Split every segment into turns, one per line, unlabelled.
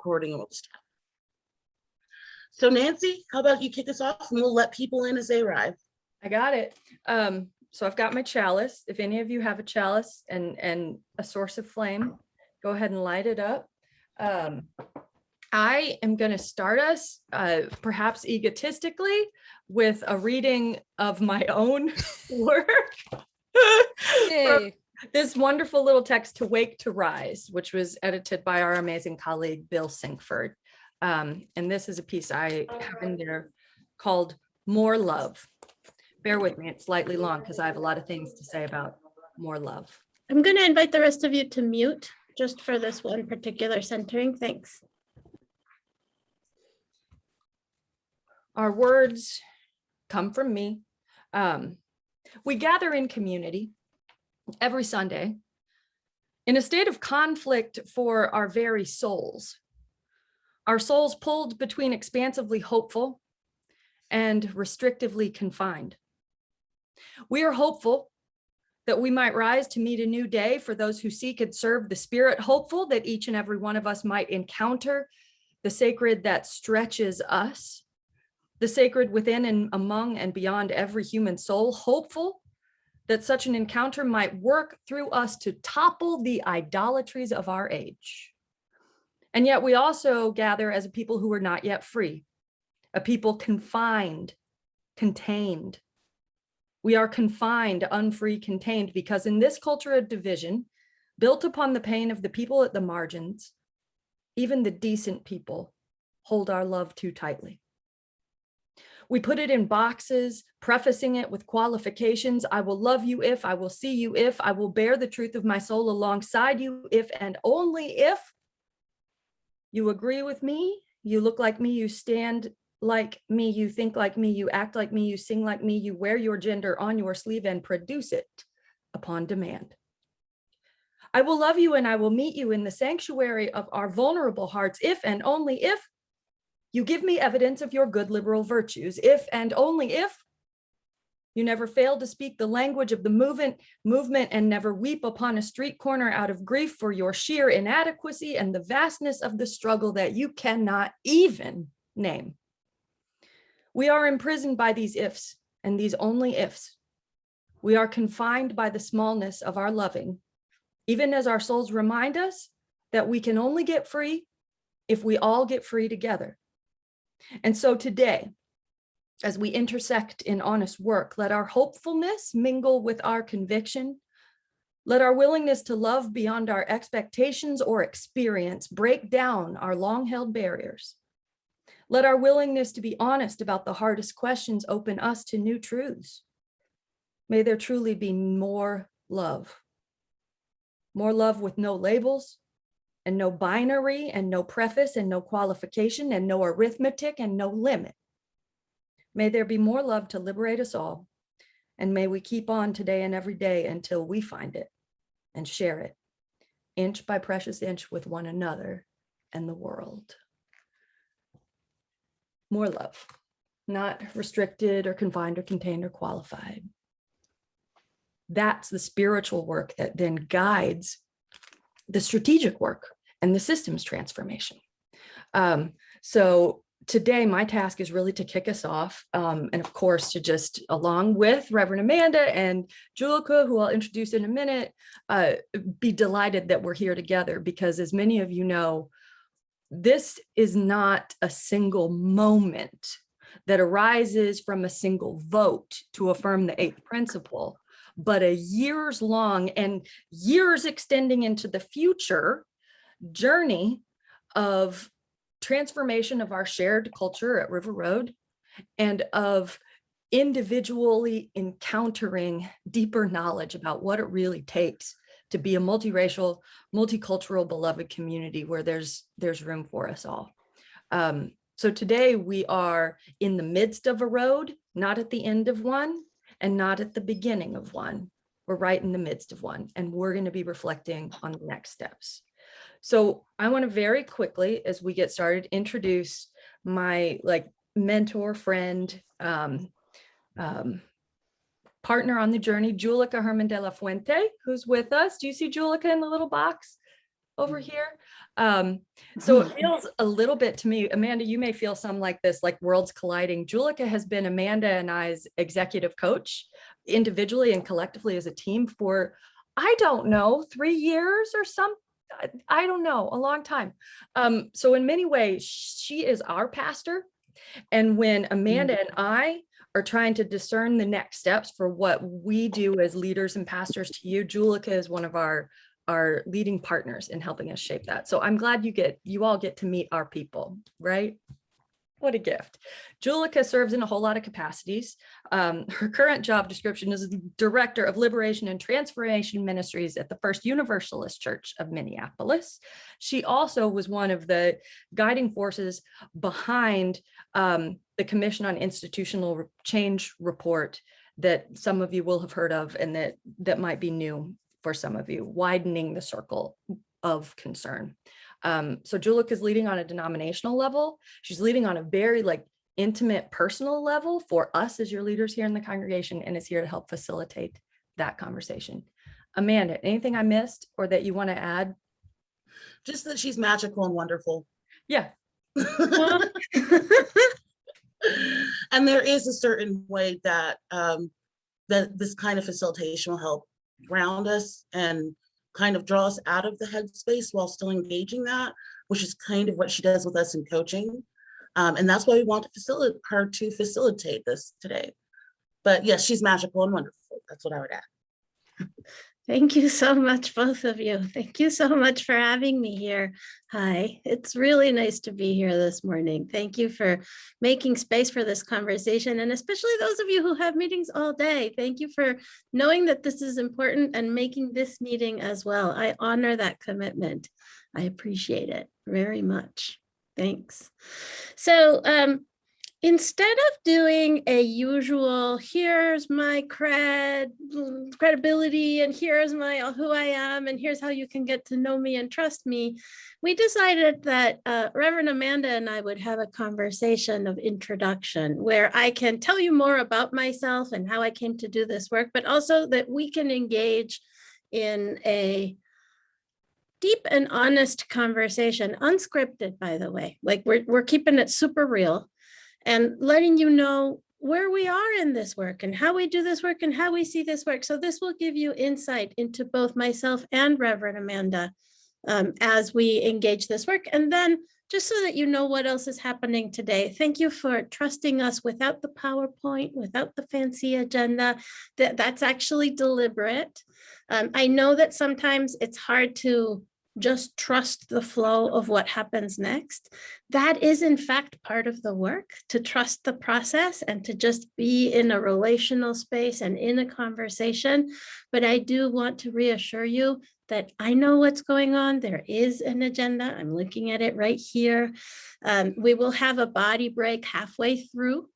recording all this stuff. So Nancy, how about you kick us off and we'll let people in as they arrive.
I got it. So I've got my chalice. If any of you have a chalice and a source of flame, go ahead and light it up. I am going to start us, perhaps egotistically, with a reading of my own work.
Yay.
This wonderful little text, To Wake to Rise, which was edited by our amazing colleague, Bill Sinkford. And this is a piece I have in there called More Love. Bear with me, it's slightly long because I have a lot of things to say about more love.
I'm going to invite the rest of you to mute just for this one particular centering. Thanks.
Our words come from me. We gather in community every Sunday in a state of conflict for our very souls. Our souls pulled between expansively hopeful and restrictively confined. We are hopeful that we might rise to meet a new day for those who seek and serve the spirit, hopeful that each and every one of us might encounter the sacred that stretches us, the sacred within and among and beyond every human soul, hopeful that such an encounter might work through us to topple the idolatries of our age. And yet we also gather as a people who are not yet free, a people confined, contained. We are confined, unfree, contained, because in this culture of division, built upon the pain of the people at the margins, even the decent people hold our love too tightly. We put it in boxes, prefacing it with qualifications. I will love you if, I will see you if, I will bear the truth of my soul alongside you if and only if you agree with me, you look like me, you stand like me, you think like me, you act like me, you sing like me, you wear your gender on your sleeve and produce it upon demand. I will love you and I will meet you in the sanctuary of our vulnerable hearts if and only if you give me evidence of your good liberal virtues, if and only if you never fail to speak the language of the movement and never weep upon a street corner out of grief for your sheer inadequacy and the vastness of the struggle that you cannot even name. We are imprisoned by these ifs and these only ifs. We are confined by the smallness of our loving, even as our souls remind us that we can only get free if we all get free together. And so today, as we intersect in honest work, let our hopefulness mingle with our conviction. Let our willingness to love beyond our expectations or experience break down our long-held barriers. Let our willingness to be honest about the hardest questions open us to new truths. May there truly be more love with no labels and no binary and no preface and no qualification and no arithmetic and no limit. May there be more love to liberate us all. And may we keep on today and every day until we find it and share it, inch by precious inch with one another and the world. More love, not restricted or confined or contained or qualified. That's the spiritual work that then guides the strategic work and the systems transformation. So today, my task is really to kick us off, and of course, to just, along with Reverend Amanda and Julica, who I'll introduce in a minute, be delighted that we're here together, because as many of you know, this is not a single moment that arises from a single vote to affirm the eighth principle, but a years long and years extending into the future journey of transformation of our shared culture at River Road and of individually encountering deeper knowledge about what it really takes to be a multiracial, multicultural, beloved community where there's room for us all. So today we are in the midst of a road, not at the end of one and not at the beginning of one. We're right in the midst of one, and we're going to be reflecting on the next steps. So I want to very quickly, as we get started, introduce my mentor, friend, partner on the journey, Julica Hermann de la Fuente, who's with us. Do you see Julica in the little box over here? So it feels a little bit to me, Amanda, you may feel some like this, like worlds colliding. Julica has been Amanda and I's executive coach individually and collectively as a team for, I don't know, 3 years or some, I don't know, a long time. So in many ways, she is our pastor. And when Amanda and I are trying to discern the next steps for what we do as leaders and pastors to you, Julica is one of our leading partners in helping us shape that. So I'm glad you all get to meet our people, right? What a gift. Julica serves in a whole lot of capacities. Her current job description is Director of Liberation and Transformation Ministries at the First Universalist Church of Minneapolis. She also was one of the guiding forces behind the Commission on Institutional Change report that some of you will have heard of and that might be new for some of you, widening the circle of concern. So Julica is leading on a denominational level. She's leading on a very intimate personal level for us as your leaders here in the congregation, and is here to help facilitate that conversation. Amanda, anything I missed or that you want to add?
Just that she's magical and wonderful.
Yeah.
And there is a certain way that that this kind of facilitation will help ground us and kind of draw us out of the headspace while still engaging that, which is kind of what she does with us in coaching. And that's why we want to facilitate this today. But yes, she's magical and wonderful. That's what I would add.
Thank you so much, both of you. Thank you so much for having me here. Hi, it's really nice to be here this morning. Thank you for making space for this conversation, and especially those of you who have meetings all day. Thank you for knowing that this is important and making this meeting as well. I honor that commitment. I appreciate it very much. Thanks. So, instead of doing a usual, here's my credibility, and here's who I am, and here's how you can get to know me and trust me, we decided that Reverend Amanda and I would have a conversation of introduction where I can tell you more about myself and how I came to do this work, but also that we can engage in a deep and honest conversation, unscripted, by the way. Like we're keeping it super real, and letting you know where we are in this work and how we do this work and how we see this work. So this will give you insight into both myself and Reverend Amanda as we engage this work. And then just so that you know what else is happening today, thank you for trusting us without the PowerPoint, without the fancy agenda. That's actually deliberate. I know that sometimes it's hard to just trust the flow of what happens next. That is in fact part of the work, to trust the process and to just be in a relational space and in a conversation. But I do want to reassure you that I know what's going on. There is an agenda. I'm looking at it right here. We will have a body break halfway through.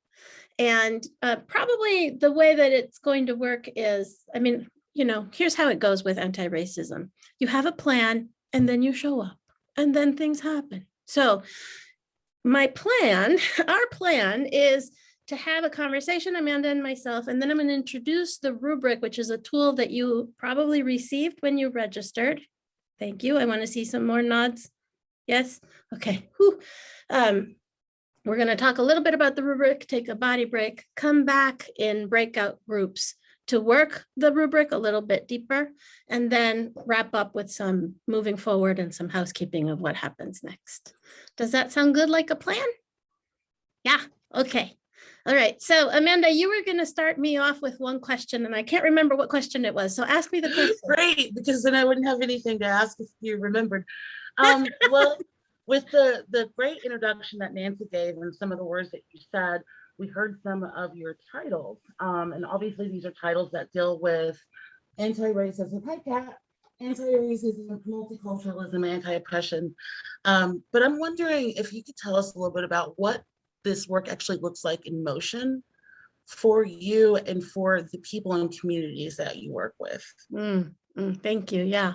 And probably the way that it's going to work is, here's how it goes with anti-racism. You have a plan, and then you show up, and then things happen. So our plan is to have a conversation, Amanda and myself, and then I'm going to introduce the Rubric, which is a tool that you probably received when you registered. Thank you. I want to see some more nods. Yes? Okay. We're going to talk a little bit about the Rubric, take a body break, come back in breakout groups to work the Rubric a little bit deeper, and then wrap up with some moving forward and some housekeeping of what happens next. Does that sound good, like a plan? Yeah, okay. All right, so Amanda, you were gonna start me off with one question, and I can't remember what question it was, so ask me the question.
Great, because then I wouldn't have anything to ask if you remembered. Well, with the great introduction that Nancy gave and some of the words that you said, we heard some of your titles, and obviously these are titles that deal with anti-racism, anti-racism, multiculturalism, anti-oppression. But I'm wondering if you could tell us a little bit about what this work actually looks like in motion for you and for the people and communities that you work with.
Thank you. Yeah.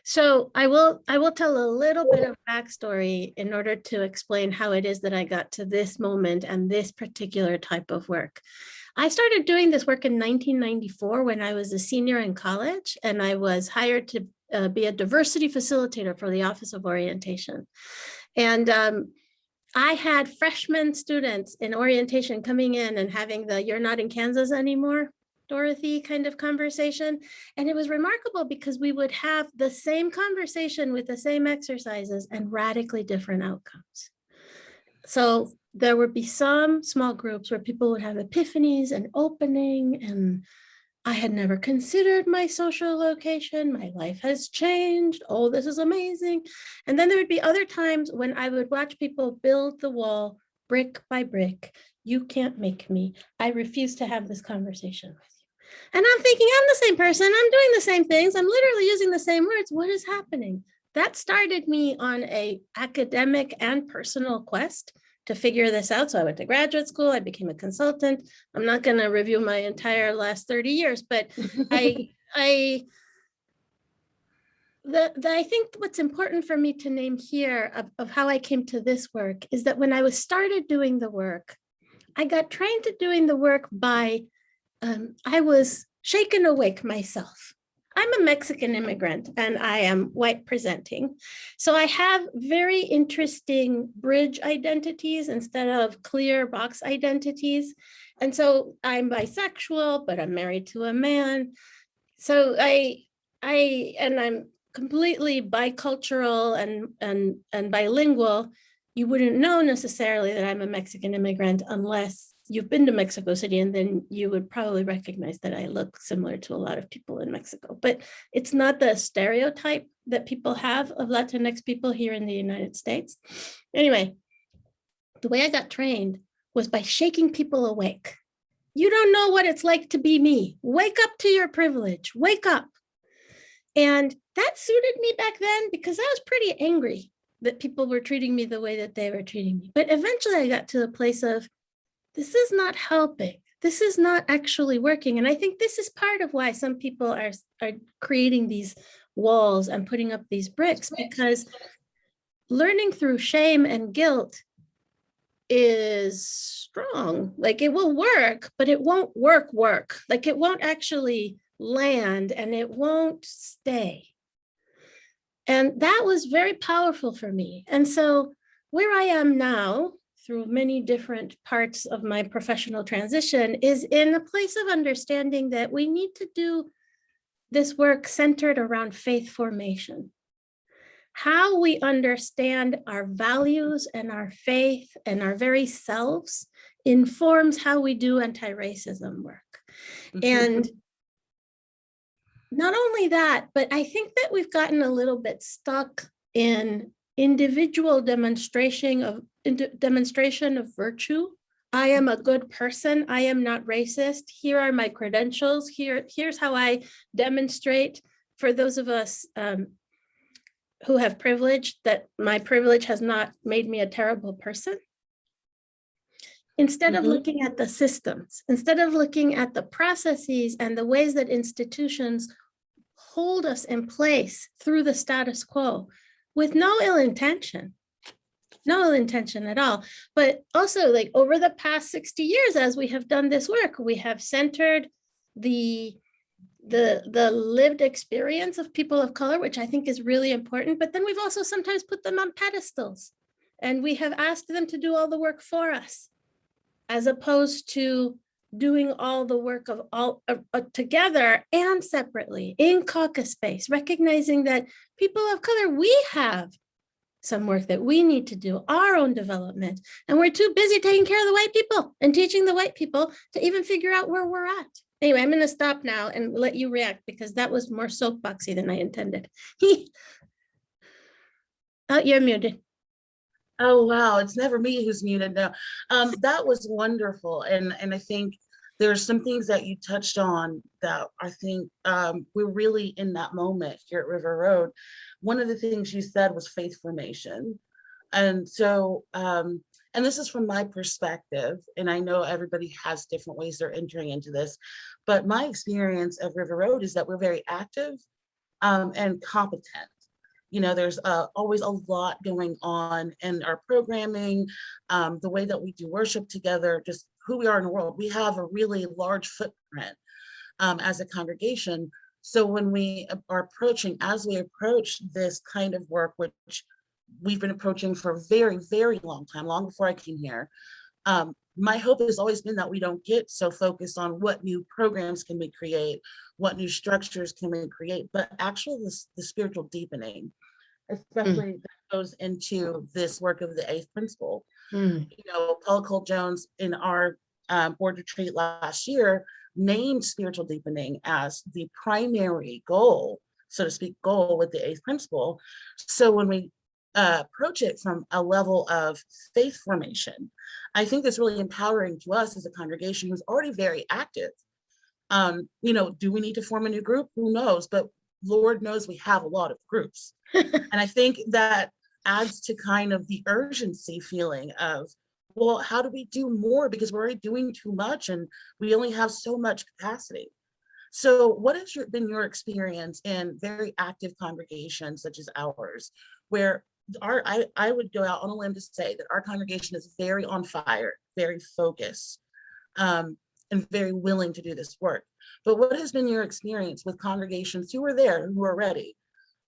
So I will tell a little bit of backstory in order to explain how it is that I got to this moment and this particular type of work. I started doing this work in 1994 when I was a senior in college, and I was hired to be a diversity facilitator for the Office of Orientation. And I had freshman students in orientation coming in and having the "you're not in Kansas anymore, Dorothy" kind of conversation. And it was remarkable because we would have the same conversation with the same exercises and radically different outcomes. So there would be some small groups where people would have epiphanies and opening, and I had never considered my social location. My life has changed. Oh, this is amazing. And then there would be other times when I would watch people build the wall brick by brick. "You can't make me. I refuse to have this conversation with you." And I'm thinking, I'm the same person. I'm doing the same things. I'm literally using the same words. What is happening? That started me on a academic and personal quest to figure this out. So I went to graduate school. I became a consultant. I'm not going to review my entire last 30 years, but I think what's important for me to name here of how I came to this work is that when I was started doing the work, I got trained to doing the work by, I was shaken awake myself. I'm a Mexican immigrant and I am white presenting. So I have very interesting bridge identities instead of clear box identities. And so I'm bisexual, but I'm married to a man. So I'm completely bicultural and bilingual. You wouldn't know necessarily that I'm a Mexican immigrant unless you've been to Mexico City, and then you would probably recognize that I look similar to a lot of people in Mexico. But it's not the stereotype that people have of Latinx people here in the United States. Anyway, the way I got trained was by shaking people awake. You don't know what it's like to be me. Wake up to your privilege. Wake up. And that suited me back then because I was pretty angry that people were treating me the way that they were treating me. But eventually I got to the place of, this is not helping. This is not actually working. And I think this is part of why some people are creating these walls and putting up these bricks, because learning through shame and guilt is strong. Like, it will work, but it won't work. Like, it won't actually land and it won't stay. And that was very powerful for me. And so where I am now, through many different parts of my professional transition, is in a place of understanding that we need to do this work centered around faith formation. How we understand our values and our faith and our very selves informs how we do anti-racism work. And not only that, but I think that we've gotten a little bit stuck in individual demonstration of virtue. I am a good person. I am not racist. Here are my credentials. Here's how I demonstrate for those of us who have privilege that my privilege has not made me a terrible person. Instead of looking at the systems, instead of looking at the processes and the ways that institutions hold us in place through the status quo, with no ill intention at all. But also, like, over the past 60 years, as we have done this work, we have centered the lived experience of people of color, which I think is really important. But then we've also sometimes put them on pedestals, and we have asked them to do all the work for us, as opposed to doing all the work of all together and separately in caucus space, recognizing that people of color, we have some work that we need to do, our own development, and we're too busy taking care of the white people and teaching the white people to even figure out where we're at. Anyway, I'm going to stop now and let you react, because that was more soapboxy than I intended. Oh, you're muted.
Oh, wow. It's never me who's muted. No, that was wonderful. And I think there's some things that you touched on that I think we're really in that moment here at River Road. One of the things you said was faith formation. And so, and this is from my perspective, and I know everybody has different ways they're entering into this, but my experience of River Road is that we're very active and competent. You know, there's always a lot going on in our programming, the way that we do worship together, just who we are in the world. We have a really large footprint as a congregation. So when we are approaching, as we approach this kind of work, which we've been approaching for a very, very long time, long before I came here, my hope has always been that we don't get so focused on what new programs can we create, what new structures can we create, but actually the spiritual deepening, especially that goes into this work of the eighth principle. You know, Paula Cole-Jones in our board retreat last year named spiritual deepening as the primary goal, so to speak, goal with the eighth principle. So when we approach it from a level of faith formation, I think that's really empowering to us as a congregation who's already very active. You know, do we need to form a new group? Who knows? But Lord knows we have a lot of groups. And I think that adds to kind of the urgency feeling of, well, how do we do more? Because we're already doing too much and we only have so much capacity. So what has been your experience in very active congregations such as ours, where I would go out on a limb to say that our congregation is very on fire, very focused, and very willing to do this work. But what has been your experience with congregations who are there, who are ready,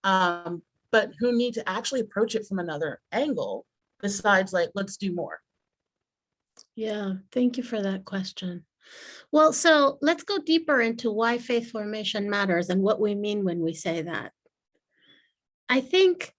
but who need to actually approach it from another angle besides like, let's do more?
Yeah, thank you for that question. Well, so let's go deeper into why faith formation matters and what we mean when we say that. I think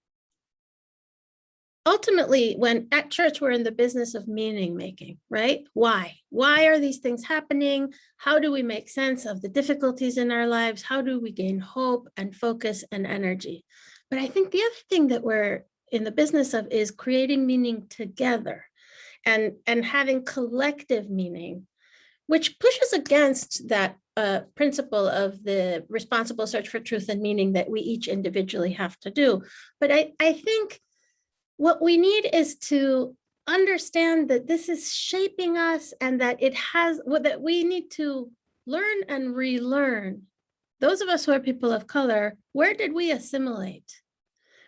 ultimately, when at church, we're in the business of meaning making, right? Why? Why are these things happening? How do we make sense of the difficulties in our lives? How do we gain hope and focus and energy? But I think the other thing that we're in the business of is creating meaning together and having collective meaning, which pushes against that principle of the responsible search for truth and meaning that we each individually have to do. But I think what we need is to understand that this is shaping us and that that we need to learn and relearn. Those of us who are people of color, where did we assimilate?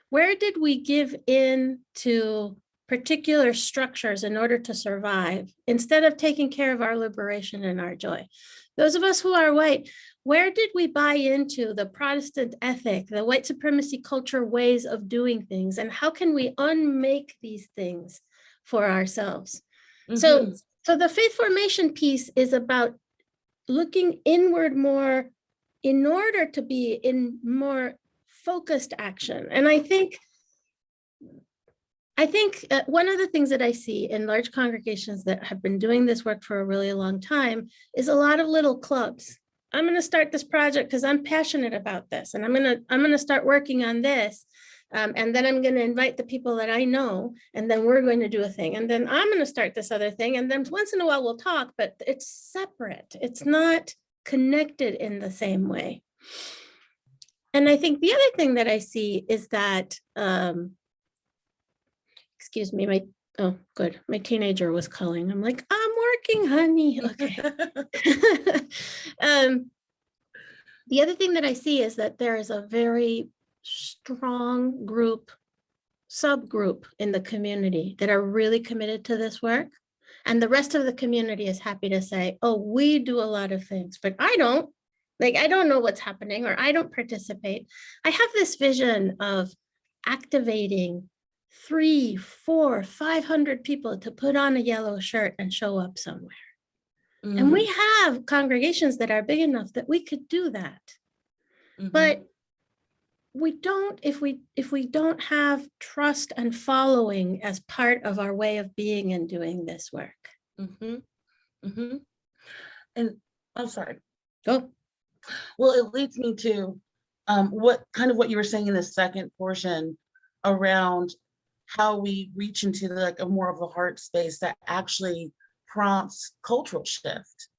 Where did we give in to particular structures in order to survive instead of taking care of our liberation and our joy? Those of us who are white, where did we buy into the Protestant ethic, the white supremacy culture ways of doing things, and how can we unmake these things for ourselves? So the faith formation piece is about looking inward more in order to be in more focused action. And I think one of the things that I see in large congregations that have been doing this work for a really long time is a lot of little clubs. I'm going to start this project because I'm passionate about this, and I'm going to start working on this, and then I'm going to invite the people that I know, and then we're going to do a thing, and then I'm going to start this other thing, and then once in a while we'll talk, but it's separate. It's not connected in the same way. And I think the other thing that I see is that, excuse me, my teenager was calling. I'm like, I'm working, honey. Okay. The other thing that I see is that there is a very strong subgroup in the community that are really committed to this work. And the rest of the community is happy to say, oh, we do a lot of things, but I don't. Like, I don't know what's happening, or I don't participate. I have this vision of activating 300, 400, 500 people to put on a yellow shirt and show up somewhere. And we have congregations that are big enough that we could do that. But we don't, if we don't have trust and following as part of our way of being and doing this work.
And I'm sorry.
Go.
Well, it leads me to what you were saying in the second portion around how we reach into a more of a heart space that actually prompts cultural shift,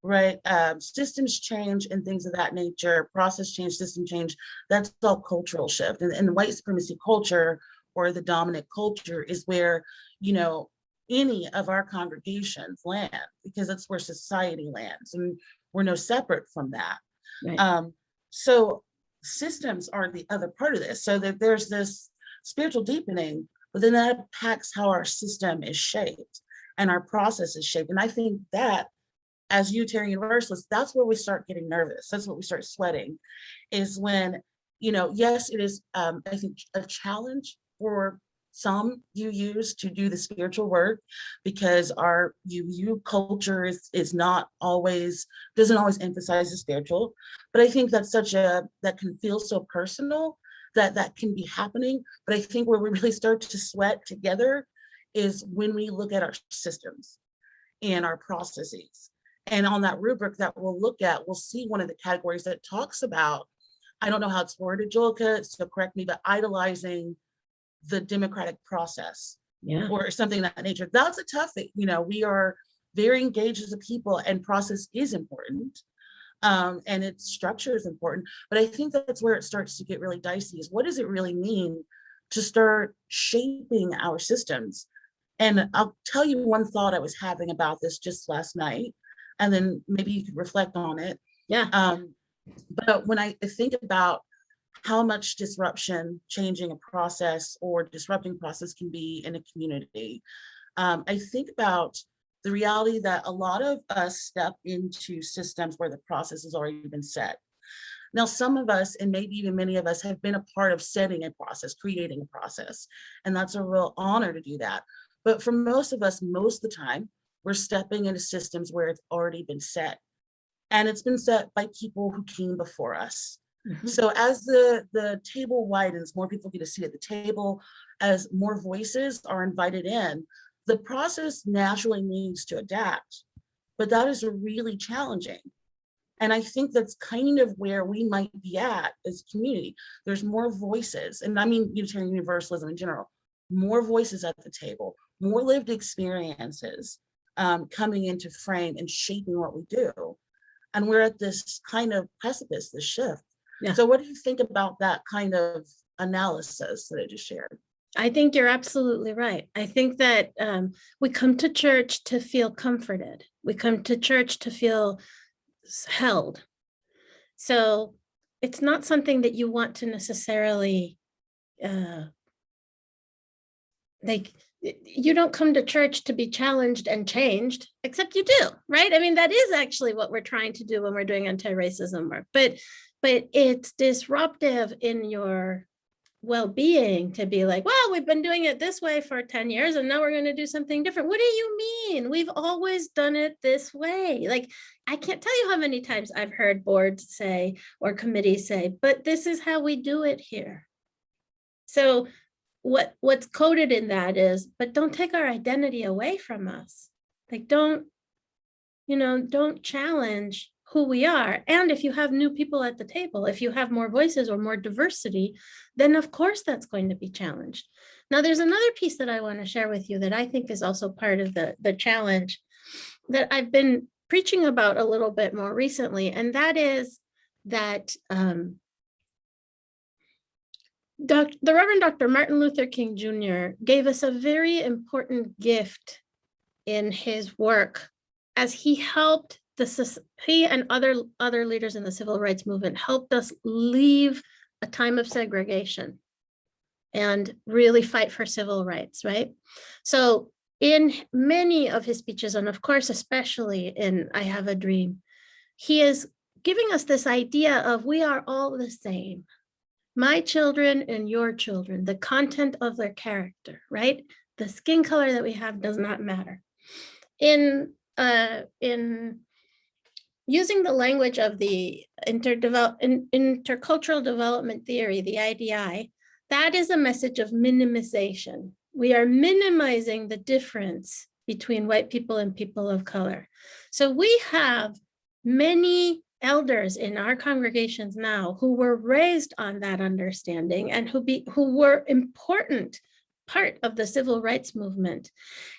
right? Systems change and things of that nature, process change, system change, that's all cultural shift. And the white supremacy culture, or the dominant culture, is where, any of our congregations land, because that's where society lands, and we're no separate from that. Right. So systems are the other part of this. So that there's this spiritual deepening, but then that impacts how our system is shaped and our process is shaped. And I think that as Unitarian Universalists, that's where we start getting nervous. That's what we start sweating, is when, yes, it is, I think, a challenge for some UUs to do the spiritual work, because our UU culture is not always, doesn't always emphasize the spiritual. But I think that's that can feel so personal that can be happening. But I think where we really start to sweat together is when we look at our systems and our processes. And on that rubric that we'll look at, we'll see one of the categories that talks about, I don't know how it's worded, Julica, so correct me, but idolizing the democratic process, or something of that nature. That's a tough thing. We are very engaged as a people, and process is important, and its structure is important. But I think that's where it starts to get really dicey, is what does it really mean to start shaping our systems? And I'll tell you one thought I was having about this just last night, and then maybe you could reflect on it. But when I think about how much disruption changing a process or disrupting process can be in a community, I think about the reality that a lot of us step into systems where the process has already been set. Now, some of us, and maybe even many of us, have been a part of setting a process, creating a process, and that's a real honor to do that. But for most of us, most of the time, we're stepping into systems where it's already been set. And it's been set by people who came before us. So as the table widens, more people get a seat at the table, as more voices are invited in, the process naturally needs to adapt. But that is really challenging. And I think that's kind of where we might be at as a community. There's more voices, and I mean Unitarian Universalism in general, more voices at the table, more lived experiences coming into frame and shaping what we do. And we're at this kind of precipice, this shift. So what do you think about that kind of analysis that I just shared?
I think you're absolutely right. I think that we come to church to feel comforted. We come to church to feel held. So it's not something that you want to necessarily, you don't come to church to be challenged and changed, except you do, right? I mean, that is actually what we're trying to do when we're doing anti-racism work, but it's disruptive in your well-being to be like, well, we've been doing it this way for 10 years and now we're going to do something different. What do you mean? We've always done it this way. Like, I can't tell you how many times I've heard boards say or committees say, but this is how we do it here. So what's coded in that is, but don't take our identity away from us. Like, don't challenge who we are. And if you have new people at the table, if you have more voices or more diversity, then of course that's going to be challenged. Now, there's another piece that I want to share with you that I think is also part of the challenge that I've been preaching about a little bit more recently. And that is that the Reverend Dr. Martin Luther King Jr. gave us a very important gift in his work as he helped he and other leaders in the civil rights movement helped us leave a time of segregation and really fight for civil rights, right? So in many of his speeches, and of course, especially in I Have a Dream, he is giving us this idea of we are all the same. My children and your children, the content of their character, right? The skin color that we have does not matter. In using the language of the intercultural development theory, the IDI, that is a message of minimization. We are minimizing the difference between white people and people of color. So we have many elders in our congregations now who were raised on that understanding and who were important part of the civil rights movement.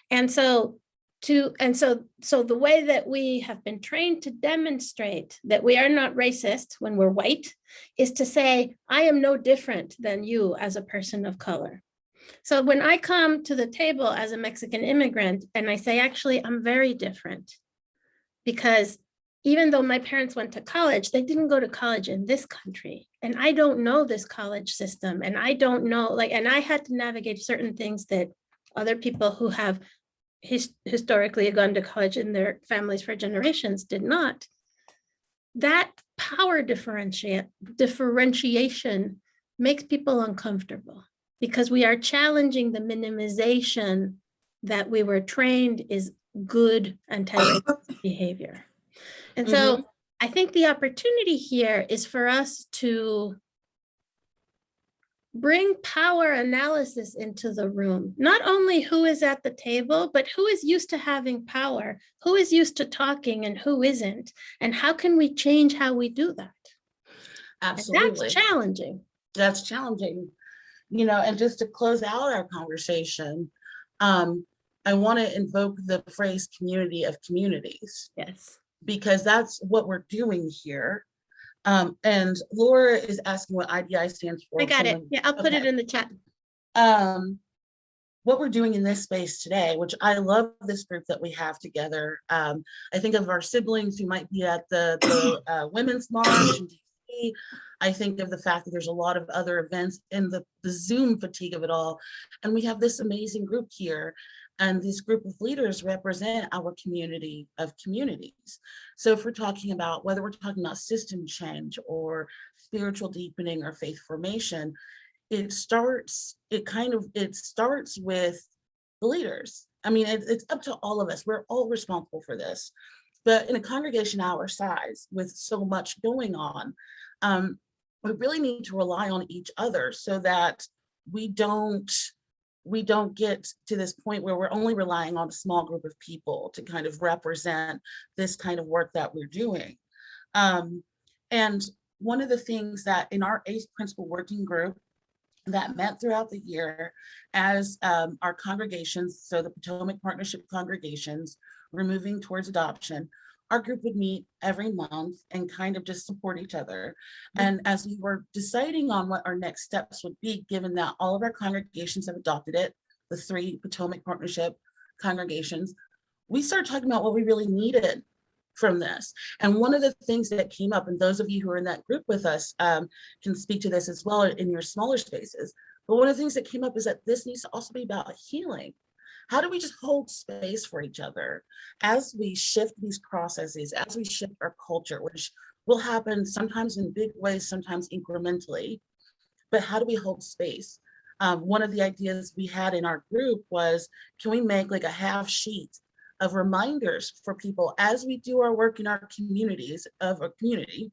And so the way that we have been trained to demonstrate that we are not racist when we're white is to say, I am no different than you as a person of color. So when I come to the table as a Mexican immigrant and I say, actually, I'm very different, because even though my parents went to college, they didn't go to college in this country. And I don't know this college system. And I don't know, and I had to navigate certain things that other people who have historically had gone to college and their families for generations did not, that power differentiation makes people uncomfortable because we are challenging the minimization that we were trained is good anti-racist behavior. And so I think the opportunity here is for us to bring power analysis into the room. Not only who is at the table, but who is used to having power, who is used to talking and who isn't, and how can we change how we do that?
Absolutely.
And that's challenging.
That's challenging. You know, and just to close out our conversation, I want to invoke the phrase community of communities.
Yes. Because
that's what we're doing here. And Laura is asking what IDI stands for.
I got it. Yeah, I'll put it in the chat.
What we're doing in this space today, which I love this group that we have together. I think of our siblings who might be at the Women's March in DC. I think of the fact that there's a lot of other events and the Zoom fatigue of it all. And we have this amazing group here. And this group of leaders represent our community of communities. So if we're talking about, whether we're talking about system change or spiritual deepening or faith formation, it starts with the leaders. I mean, it's up to all of us. We're all responsible for this. But in a congregation our size with so much going on, we really need to rely on each other so that we don't get to this point where we're only relying on a small group of people to kind of represent this kind of work that we're doing. And one of the things that in our ACE principal working group that met throughout the year as our congregations, so the Potomac Partnership congregations, were moving towards adoption, our group would meet every month and kind of just support each other. And as we were deciding on what our next steps would be, given that all of our congregations have adopted it, the 3 Potomac Partnership congregations, we started talking about what we really needed from this. And one of the things that came up, and those of you who are in that group with us can speak to this as well in your smaller spaces, but one of the things that came up is that this needs to also be about healing. How do we just hold space for each other as we shift these processes, as we shift our culture, which will happen sometimes in big ways, sometimes incrementally, but how do we hold space? One of the ideas we had in our group was, can we make like a half sheet of reminders for people as we do our work in our communities of a community?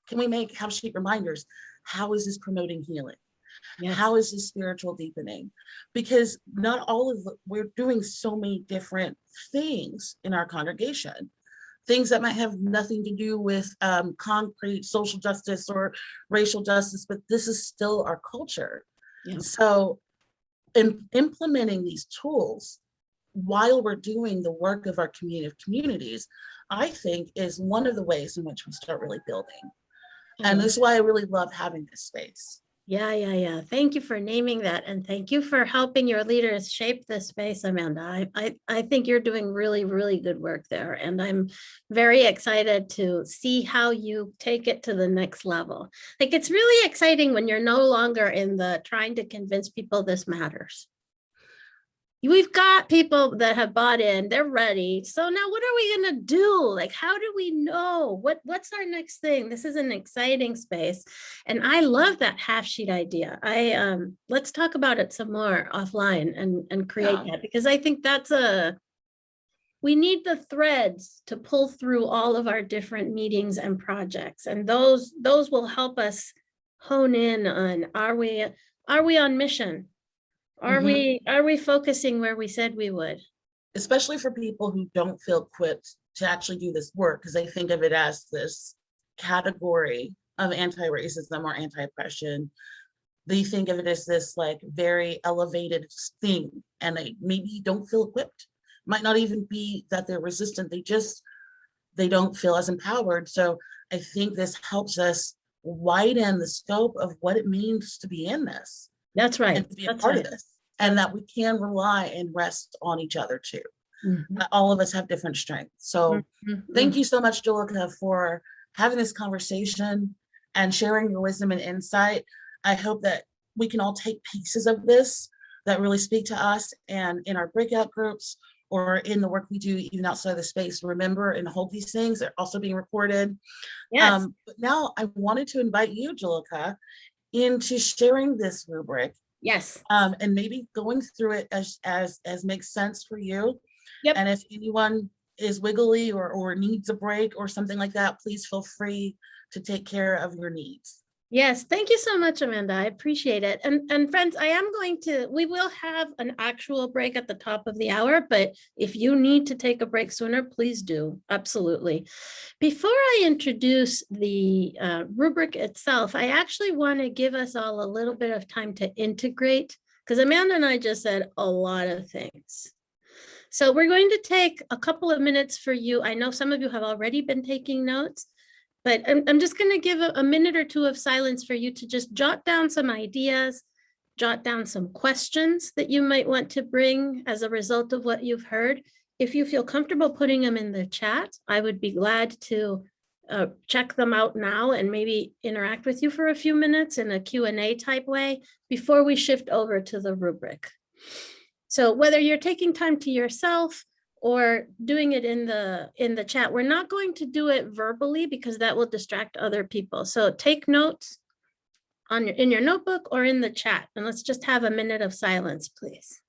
Can we make half sheet reminders? How is this promoting healing? Yes. How is this spiritual deepening? Because not all of we're doing so many different things in our congregation, things that might have nothing to do with concrete social justice or racial justice, but this is still our culture. Yeah. So in implementing these tools while we're doing the work of our community of communities, I think is one of the ways in which we start really building. And this is why I really love having this space.
Yeah. Thank you for naming that. And thank you for helping your leaders shape this space, Amanda. I think you're doing really, really good work there. And I'm very excited to see how you take it to the next level. Like, it's really exciting when you're no longer in the trying to convince people this matters. We've got people that have bought in, they're ready. So now what are we gonna do? Like, how do we know what's our next thing? This is an exciting space. And I love that half sheet idea. Let's talk about it some more offline and create that, because I think we need the threads to pull through all of our different meetings and projects. And those will help us hone in on, are we on mission? Are we focusing where we said we would?
Especially for people who don't feel equipped to actually do this work, because they think of it as this category of anti-racism or anti-oppression. They think of it as this like very elevated thing, and they maybe don't feel equipped. Might not even be that they're resistant, they don't feel as empowered. So I think this helps us widen the scope of what it means to be in this.
That's right.
And to be a part of this. And that we can rely and rest on each other too. All of us have different strengths. So thank you so much, Julica, for having this conversation and sharing your wisdom and insight. I hope that we can all take pieces of this that really speak to us, and in our breakout groups or in the work we do even outside the space. Remember and hold these things. They're also being recorded.
Yes.
But now I wanted to invite you, Julica, into sharing this rubric,
Yes.
and maybe going through it as makes sense for you.
Yep.
And if anyone is wiggly or needs a break or something like that, please feel free to take care of your needs.
Yes, thank you so much, Amanda. I appreciate it. And friends, we will have an actual break at the top of the hour, but if you need to take a break sooner, please do. Absolutely. Before I introduce the rubric itself, I actually want to give us all a little bit of time to integrate, because Amanda and I just said a lot of things. So we're going to take a couple of minutes for you. I know some of you have already been taking notes, but I'm just going to give a minute or two of silence for you to just jot down some ideas, jot down some questions that you might want to bring as a result of what you've heard. If you feel comfortable putting them in the chat, I would be glad to check them out now and maybe interact with you for a few minutes in a Q&A type way before we shift over to the rubric. So whether you're taking time to yourself or doing it in the chat, we're not going to do it verbally because that will distract other people. So take notes in your notebook or in the chat, and let's just have a minute of silence, please.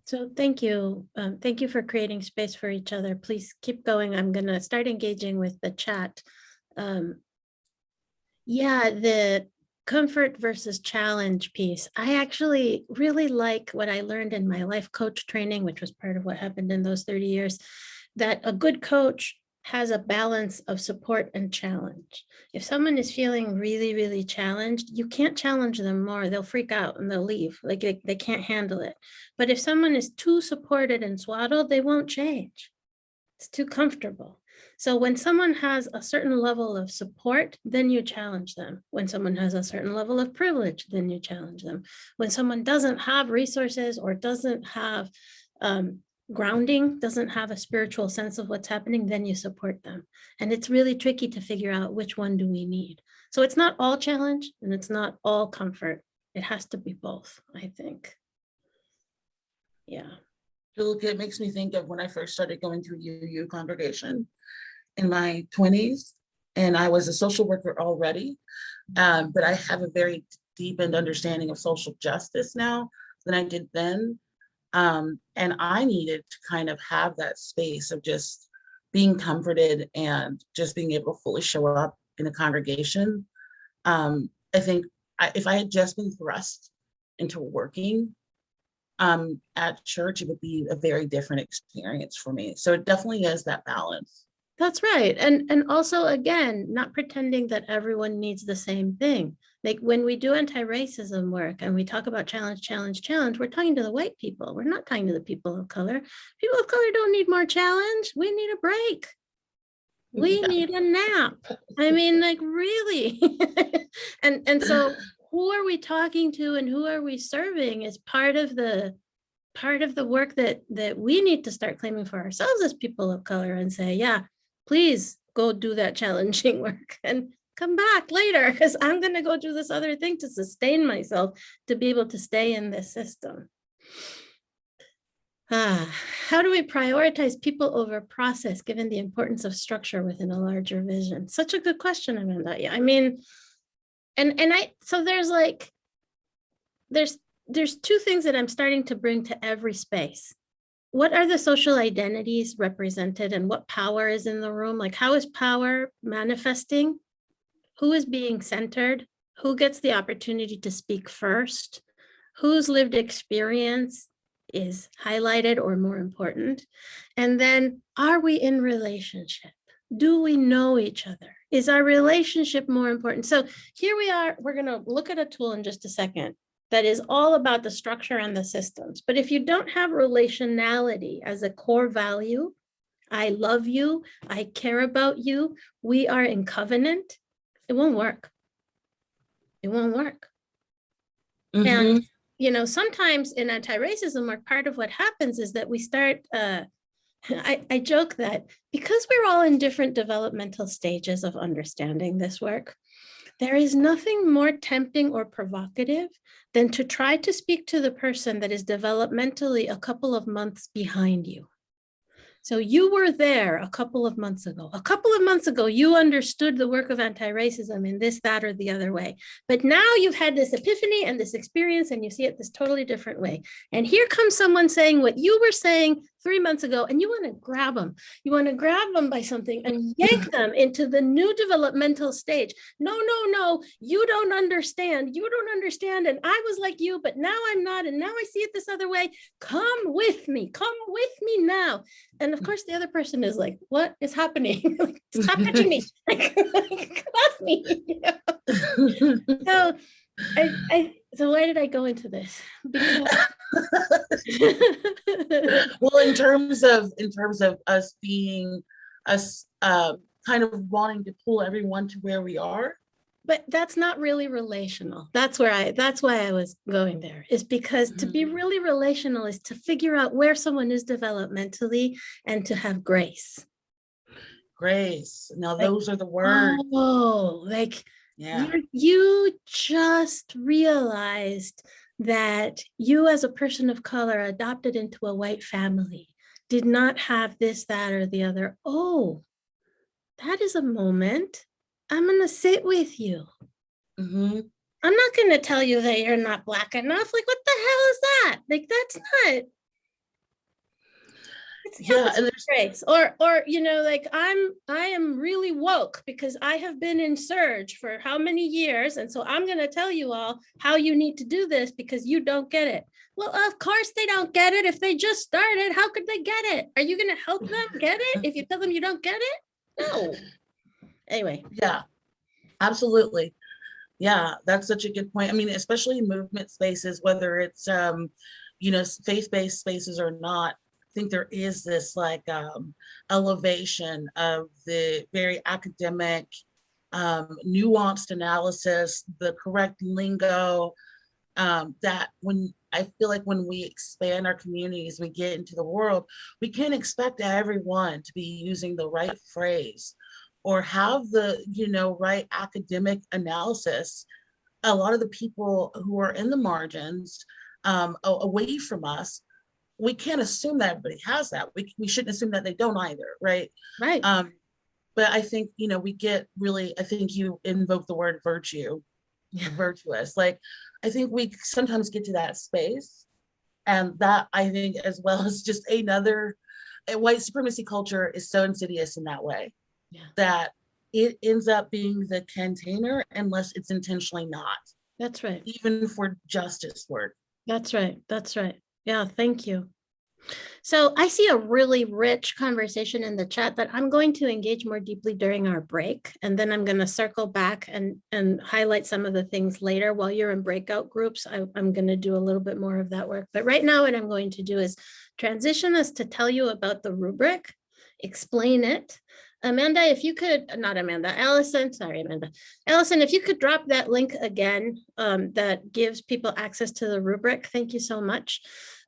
So thank you. Thank you for creating space for each other. Please keep going. I'm going to start engaging with the chat. Yeah, the comfort versus challenge piece. I actually really like what I learned in my life coach training, which was part of what happened in those 30 years, that a good coach has a balance of support and challenge. If someone is feeling really, really challenged, you can't challenge them more. They'll freak out and they'll leave. Like they can't handle it. But if someone is too supported and swaddled, they won't change. It's too comfortable. So when someone has a certain level of support, then you challenge them. When someone has a certain level of privilege, then you challenge them. When someone doesn't have resources or doesn't have grounding, doesn't have a spiritual sense of what's happening, then you support them. And it's really tricky to figure out which one do we need. So it's not all challenge and it's not all comfort. It has to be both, I think. Yeah.
Julica, it makes me think of when I first started going through UU congregation in my 20s, and I was a social worker already, but I have a very deepened understanding of social justice now than I did then. And I needed to kind of have that space of just being comforted and just being able to fully show up in a congregation. I think if I had just been thrust into working at church, it would be a very different experience for me. So it definitely is that balance.
That's right. And also, again, not pretending that everyone needs the same thing. Like when we do anti-racism work and we talk about challenge, challenge, challenge, we're talking to the white people. We're not talking to the people of color. People of color don't need more challenge. We need a break. We need a nap. I mean, like, really. And so who are we talking to and who are we serving is part of the work that we need to start claiming for ourselves as people of color and say, yeah, please go do that challenging work and come back later, because I'm going to go do this other thing to sustain myself, to be able to stay in this system. How do we prioritize people over process, given the importance of structure within a larger vision? Such a good question, Amanda. Yeah, I mean, so there's two things that I'm starting to bring to every space. What are the social identities represented and what power is in the room? Like, how is power manifesting? Who is being centered? Who gets the opportunity to speak first? Whose lived experience is highlighted or more important? And then, are we in relationship? Do we know each other? Is our relationship more important? So here we are, we're going to look at a tool in just a second that is all about the structure and the systems. But if you don't have relationality as a core value, I love you, I care about you, we are in covenant, it won't work. It won't work. And, you know, sometimes in anti-racism work, part of what happens is that we start, I joke that because we're all in different developmental stages of understanding this work, there is nothing more tempting or provocative than to try to speak to the person that is developmentally a couple of months behind you. So you were there a couple of months ago. A couple of months ago, you understood the work of anti-racism in this, that, or the other way. But now you've had this epiphany and this experience, and you see it this totally different way. And here comes someone saying what you were saying 3 months ago, and you want to grab them. You want to grab them by something and yank them into the new developmental stage. No, no, no, you don't understand. You don't understand. And I was like you, but now I'm not. And now I see it this other way. Come with me. Come with me now. And of course, the other person is like, what is happening? Stop touching me. Like, come off me. So why did I go into this? Because
well, in terms of us being kind of wanting to pull everyone to where we are.
But that's not really relational. That's why I was going there, is because to be really relational is to figure out where someone is developmentally and to have grace.
Grace. Now, like, those are the words.
Oh, like, yeah. You just realized that you as a person of color adopted into a white family did not have this, that, or the other. Oh, that is a moment. I'm going to sit with you. I'm not going to tell you that you're not Black enough. Like, what the hell is that? Like, that's not. Yeah, and there's grace. Or you know, like, I am really woke because I have been in surge for how many years, and so I'm going to tell you all how you need to do this because you don't get it. Well, of course they don't get it. If they just started, how could they get it? Are you going to help them get it if you tell them you don't get it? No. Anyway.
Yeah, absolutely. Yeah, that's such a good point. I mean, especially in movement spaces, whether it's you know, faith-based spaces or not, I think there is this like elevation of the very academic, nuanced analysis, the correct lingo, that when I feel like when we expand our communities, we get into the world, we can't expect everyone to be using the right phrase or have the, you know, right academic analysis. A lot of the people who are in the margins, away from us, we can't assume that everybody has that. We shouldn't assume that they don't either, right?
Right.
But I think, you know, we get really, I think you invoke the word virtue, virtuous. Like, I think we sometimes get to that space, and that I think as well as just another, white supremacy culture is so insidious in that way, that it ends up being the container unless it's intentionally not.
That's right.
Even for justice work.
That's right. That's right. Yeah, thank you. So I see a really rich conversation in the chat that I'm going to engage more deeply during our break. And then I'm going to circle back and highlight some of the things later. While you're in breakout groups, I'm going to do a little bit more of that work. But right now, what I'm going to do is transition us to tell you about the rubric, explain it, Amanda, if you could, not Amanda, Allison, sorry, Amanda. Allison, if you could drop that link again, that gives people access to the rubric, thank you so much.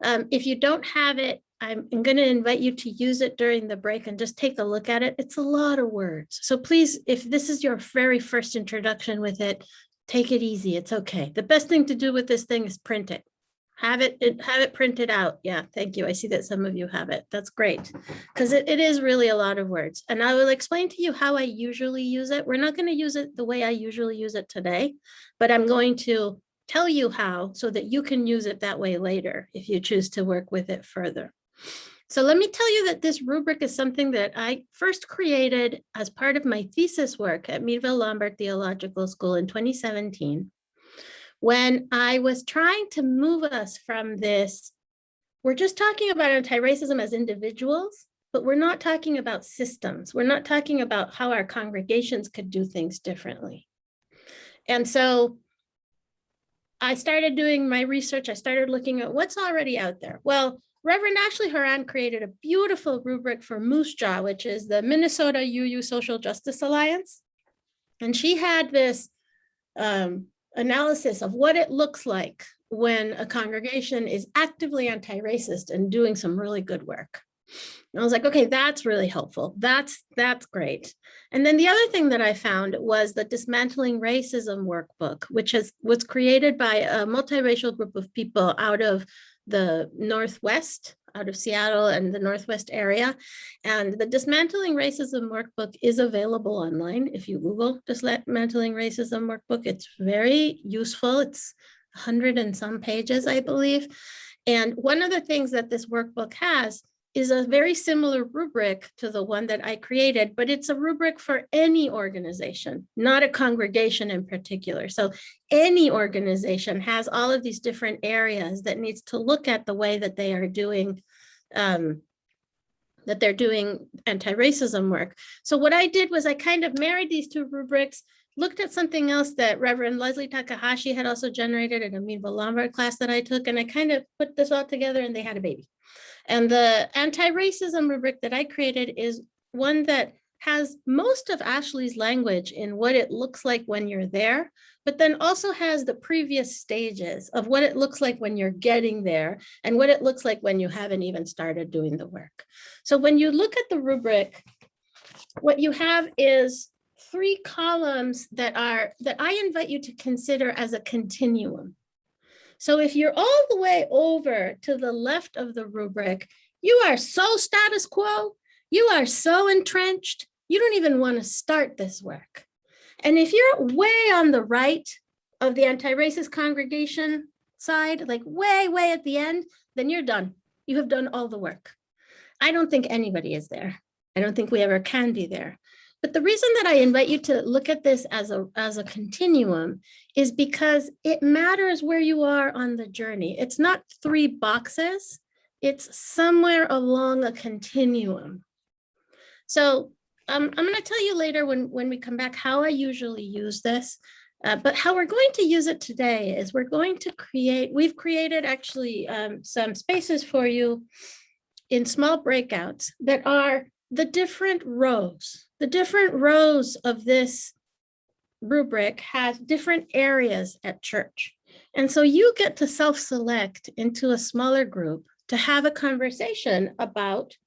If you don't have it, I'm going to invite you to use it during the break and just take a look at it. It's a lot of words. So please, if this is your very first introduction with it, take it easy. It's okay. The best thing to do with this thing is print it. Have it printed out. Yeah, thank you. I see that some of you have it. That's great, because it is really a lot of words. And I will explain to you how I usually use it. We're not going to use it the way I usually use it today, but I'm going to tell you how so that you can use it that way later if you choose to work with it further. So let me tell you that this rubric is something that I first created as part of my thesis work at Meadville Lombard Theological School in 2017. When I was trying to move us from this, we're just talking about anti-racism as individuals, but we're not talking about systems. We're not talking about how our congregations could do things differently. And so I started doing my research. I started looking at what's already out there. Well, Reverend Ashley Herman created a beautiful rubric for Moose Jaw, which is the Minnesota UU Social Justice Alliance. And she had this analysis of what it looks like when a congregation is actively anti-racist and doing some really good work. And I was like, okay, that's really helpful. That's great. And then the other thing that I found was the Dismantling Racism Workbook, which was created by a multiracial group of people out of the Northwest, out of Seattle and the Northwest area. And the Dismantling Racism Workbook is available online. If you Google Dismantling Racism Workbook, it's very useful. It's 100 and some pages, I believe. And one of the things that this workbook has is a very similar rubric to the one that I created, but it's a rubric for any organization, not a congregation in particular. So any organization has all of these different areas that needs to look at the way that they are doing anti-racism work. So what I did was I kind of married these two rubrics, looked at something else that Reverend Leslie Takahashi had also generated in a Meadville Lombard class that I took, and I kind of put this all together and they had a baby. And the anti-racism rubric that I created is one that has most of Ashley's language in what it looks like when you're there, but then also has the previous stages of what it looks like when you're getting there and what it looks like when you haven't even started doing the work. So when you look at the rubric, what you have is 3 columns that I invite you to consider as a continuum. So if you're all the way over to the left of the rubric, you are so status quo, you are so entrenched, you don't even want to start this work. And if you're way on the right of the anti-racist congregation side, like way at the end, then you're done. You have done all the work. I don't think anybody is there. I don't think we ever can be there. But the reason that I invite you to look at this as a continuum is because it matters where you are on the journey. It's not 3 boxes, it's somewhere along a continuum. So I'm going to tell you later when we come back how I usually use this, but how we're going to use it today is we've created actually some spaces for you in small breakouts that are the different rows. The different rows of this rubric have different areas at church. And so you get to self-select into a smaller group to have a conversation about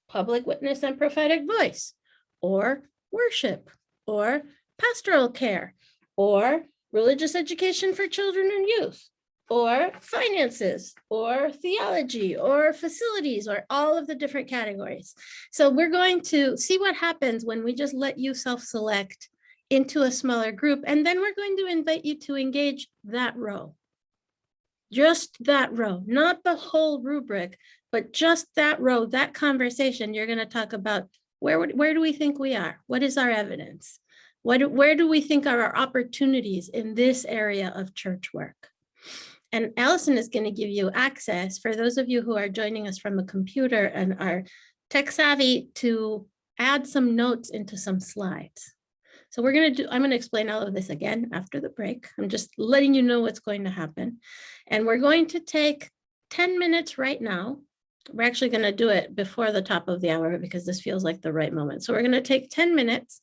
public witness and prophetic voice, or worship, or pastoral care, or religious education for children and youth, or finances, or theology, or facilities, or all of the different categories. So we're going to see what happens when we just let you self-select into a smaller group, and then we're going to invite you to engage that row. Just that row, not the whole rubric, but just that row, that conversation. You're going to talk about where do we think we are? What is our evidence? Where do we think are our opportunities in this area of church work? And Allison is going to give you access, for those of you who are joining us from a computer and are tech savvy, to add some notes into some slides. So I'm going to explain all of this again after the break. I'm just letting you know what's going to happen. And we're going to take 10 minutes right now we're actually going to do it before the top of the hour because this feels like the right moment. So we're going to take 10 minutes.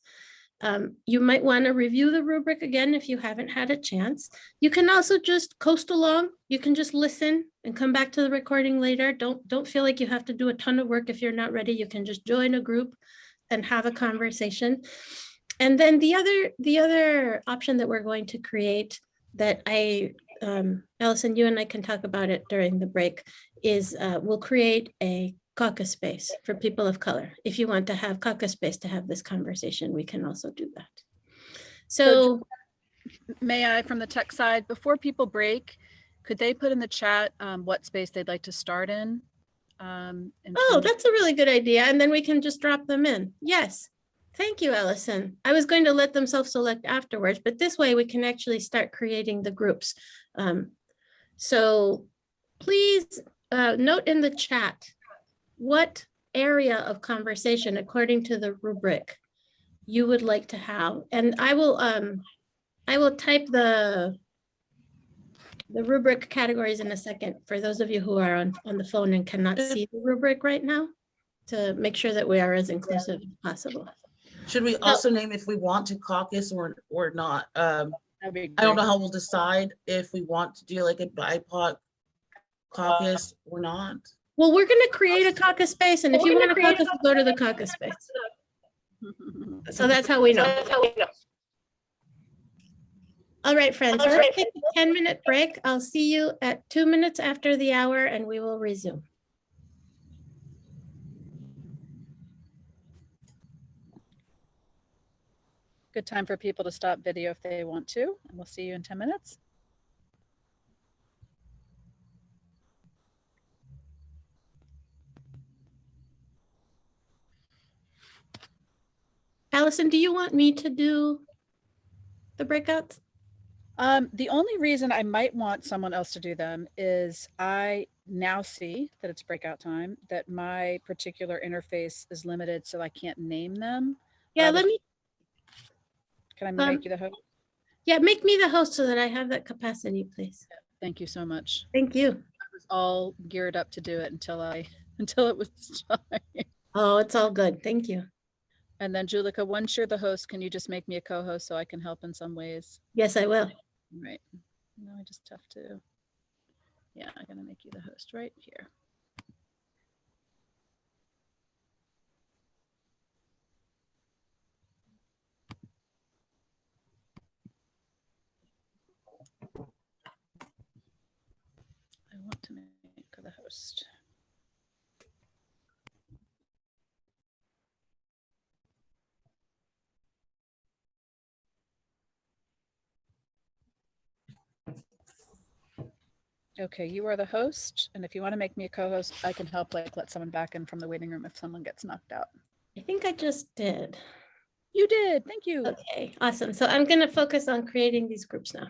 You might want to review the rubric again if you haven't had a chance. You can also just coast along. You can just listen and come back to the recording later. Don't feel like you have to do a ton of work if you're not ready. You can just join a group and have a conversation. And then the other option that we're going to create that Allison, you and I can talk about it during the break, is we'll create a caucus space for people of color. If you want to have caucus space to have this conversation, we can also do that. So
may I, from the tech side, before people break, could they put in the chat what space they'd like to start in?
Oh, that's a really good idea. And then we can just drop them in. Yes. Thank you, Allison. I was going to let them self-select afterwards, but this way we can actually start creating the groups. So please note in the chat what area of conversation according to the rubric you would like to have. And I will type the rubric categories in a second for those of you who are on the phone and cannot see the rubric right now, to make sure that we are as inclusive as possible.
Should we also name if we want to caucus or not? I don't know how we'll decide if we want to do like a BIPOC caucus or not.
Well, we're going to create a caucus space, and if you want a caucus, go to the caucus space. So that's how we know. All right, friends, let's take a 10-minute break. I'll see you at 2 minutes after the hour, and we will resume.
Good time for people to stop video if they want to, and we'll see you in 10 minutes.
Allison, do you want me to do the breakouts?
The only reason I might want someone else to do them is I now see that it's breakout time, that my particular interface is limited, so I can't name them.
Yeah, let me.
Can I make you the host?
Yeah, make me the host so that I have that capacity, please.
Thank you so much.
Thank you.
I was all geared up to do it until it was time.
Oh, it's all good. Thank you.
And then Julica, once you're the host, can you just make me a co-host so I can help in some ways?
Yes, I will.
Right. No, I just have to. Yeah, I'm gonna make you the host right here. I want to make her the host. Okay, you are the host, and if you want to make me a co-host, I can help, like let someone back in from the waiting room if someone gets knocked out.
I think I just did.
You did, thank you.
Okay, awesome. So I'm going to focus on creating these groups now.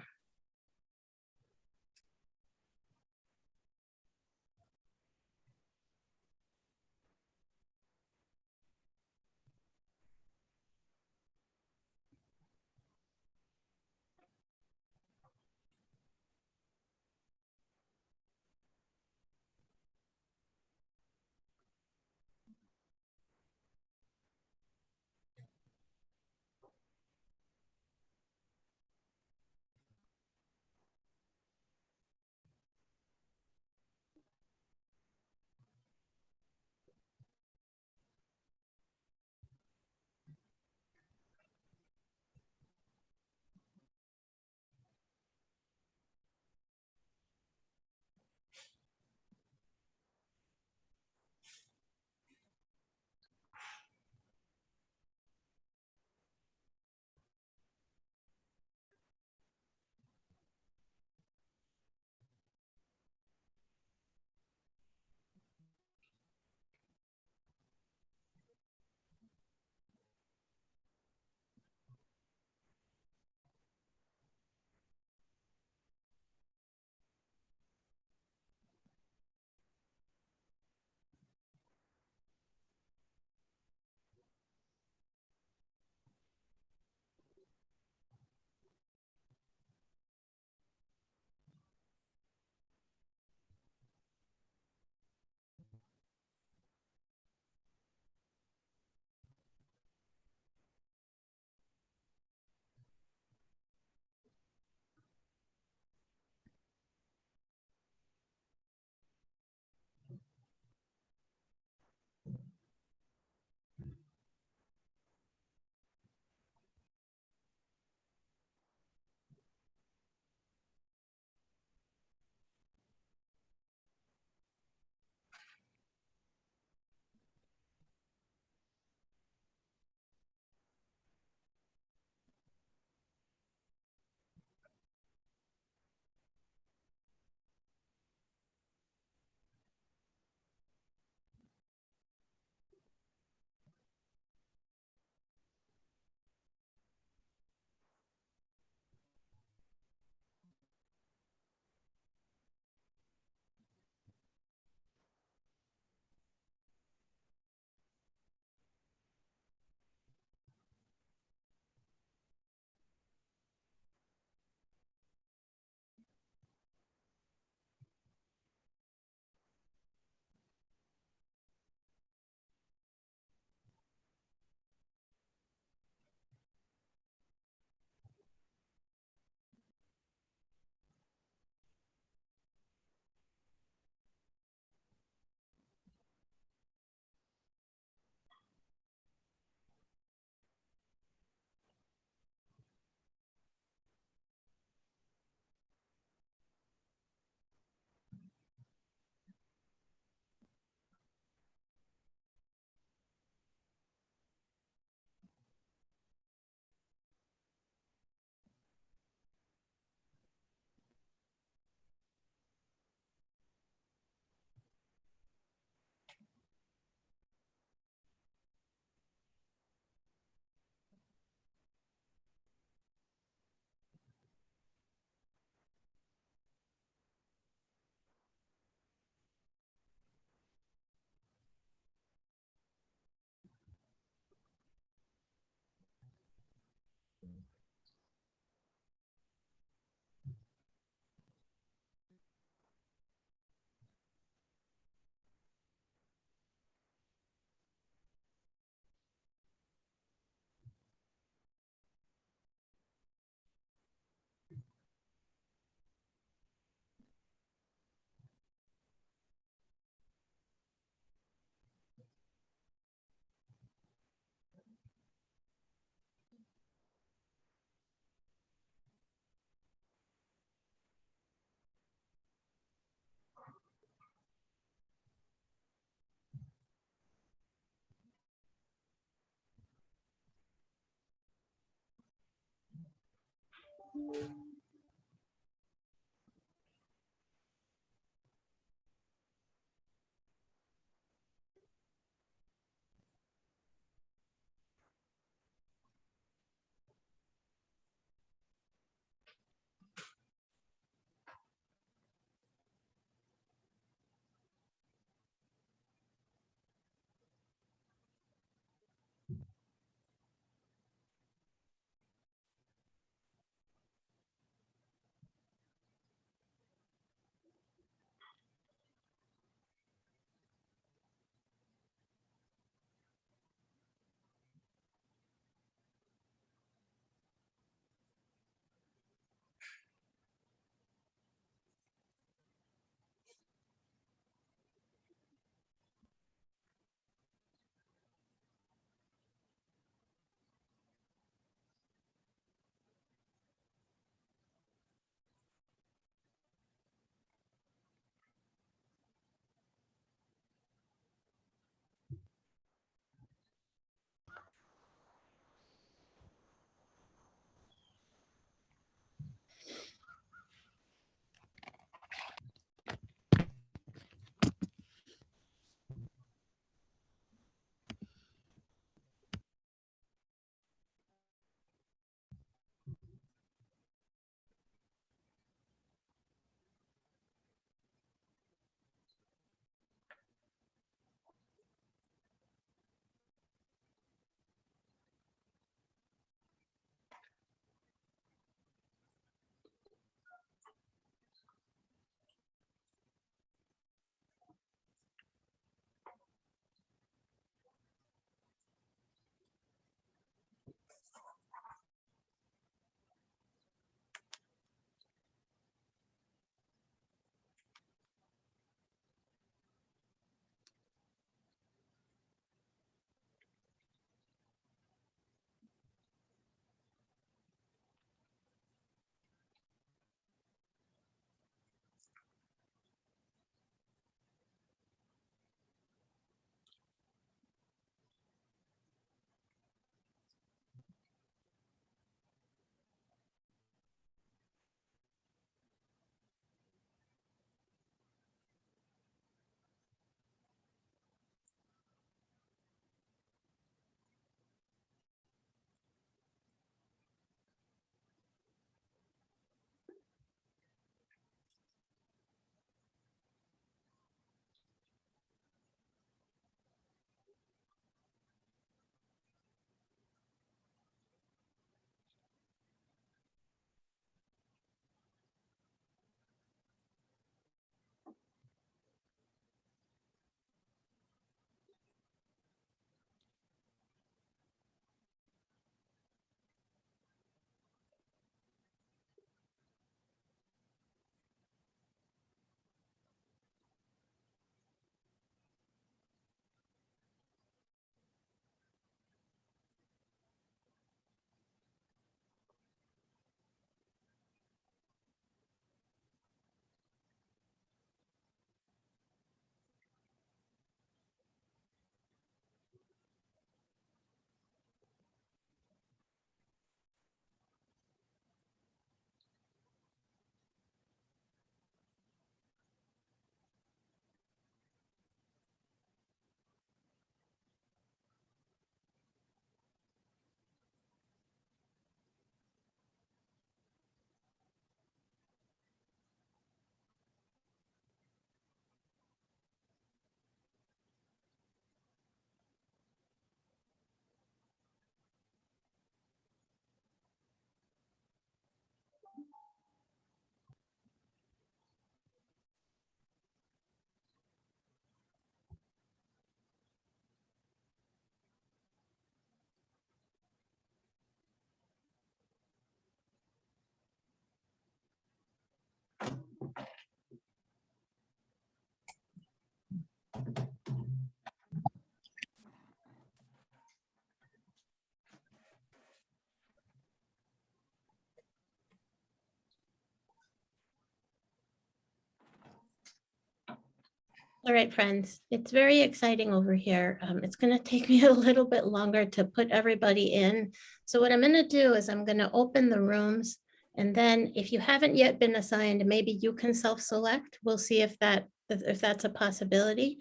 All right, friends, it's very exciting over here. It's going to take me a little bit longer to put everybody in. So what I'm going to do is I'm going to open the rooms And then if you haven't yet been assigned, maybe you can self-select. We'll see if that's a possibility.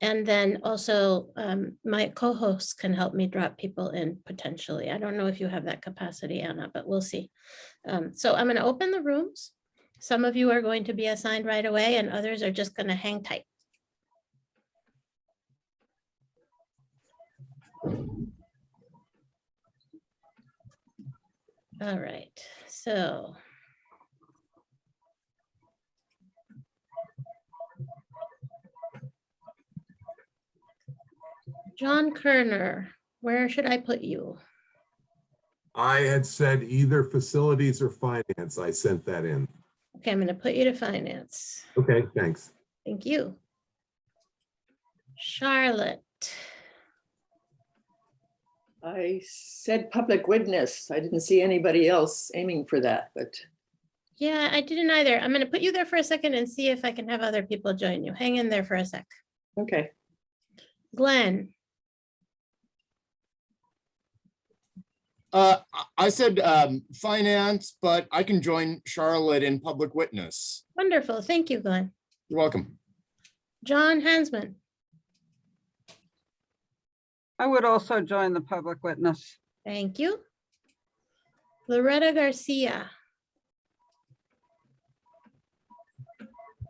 And then also my co-hosts can help me drop people in potentially. I don't know if you have that capacity, Anna, but we'll see. So I'm going to open the rooms. Some of you are going to be assigned right away and others are just going to hang tight. All right, so. John Kerner, where should I put you?
I had said either facilities or finance. I sent that in.
Okay, I'm going to put you to finance.
Okay, thanks.
Thank you. Charlotte.
I said public witness. I didn't see anybody else aiming for that, but
Yeah, I didn't either. I'm going to put you there for a second and see if I can have other people join you. Hang in there for a sec.
okay.
Glenn.
I said finance, but I can join Charlotte in public witness.
Wonderful. Thank you, Glenn.
You're welcome.
John Hansman.
I would also join the public witness.
Thank you. Loretta Garcia.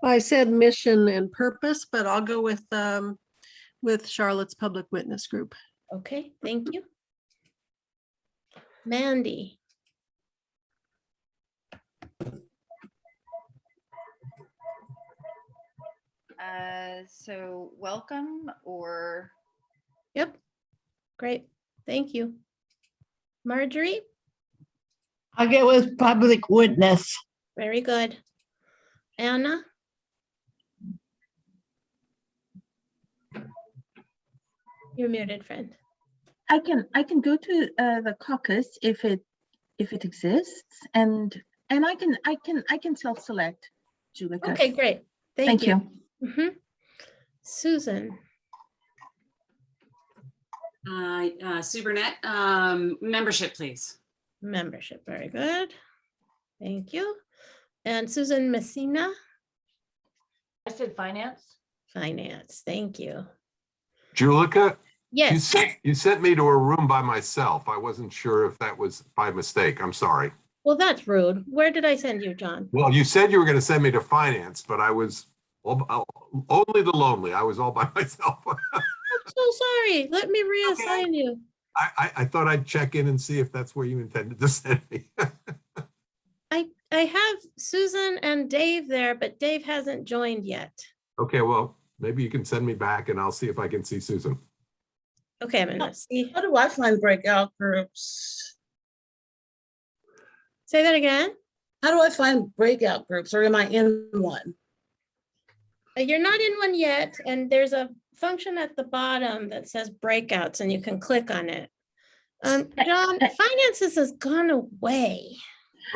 I said mission and purpose, but I'll go with Charlotte's public witness group.
Okay, thank you. Mandy.
So welcome or?
Yep, great, thank you. Marjorie?
I'll get with public witness.
Very good. Anna? You're muted, friend.
I can go to the caucus if it exists, and I can self-select, Julica.
Okay, great. Thank you. Mhm. Susan.
Subernet, membership, please.
Membership, very good. Thank you. And Susan Messina.
I said finance.
Finance, thank you.
Julica,
Yes.
you sent me to a room by myself. I wasn't sure if that was by mistake. I'm sorry.
Well, that's rude. Where did I send you, John?
Well, you said you were going to send me to finance, but I was only the lonely. I was all by myself.
I'm so sorry. Let me reassign you.
I thought I'd check in and see if that's where you intended to send me.
I have Susan and Dave there, but Dave hasn't joined yet.
Okay, well, maybe you can send me back and I'll see if I can see Susan.
Okay, I'm gonna see.
How do I find breakout groups?
Say that again.
How do I find breakout groups, or am I in one?
You're not in one yet, and there's a function at the bottom that says breakouts, and you can click on it. John, finances has gone away.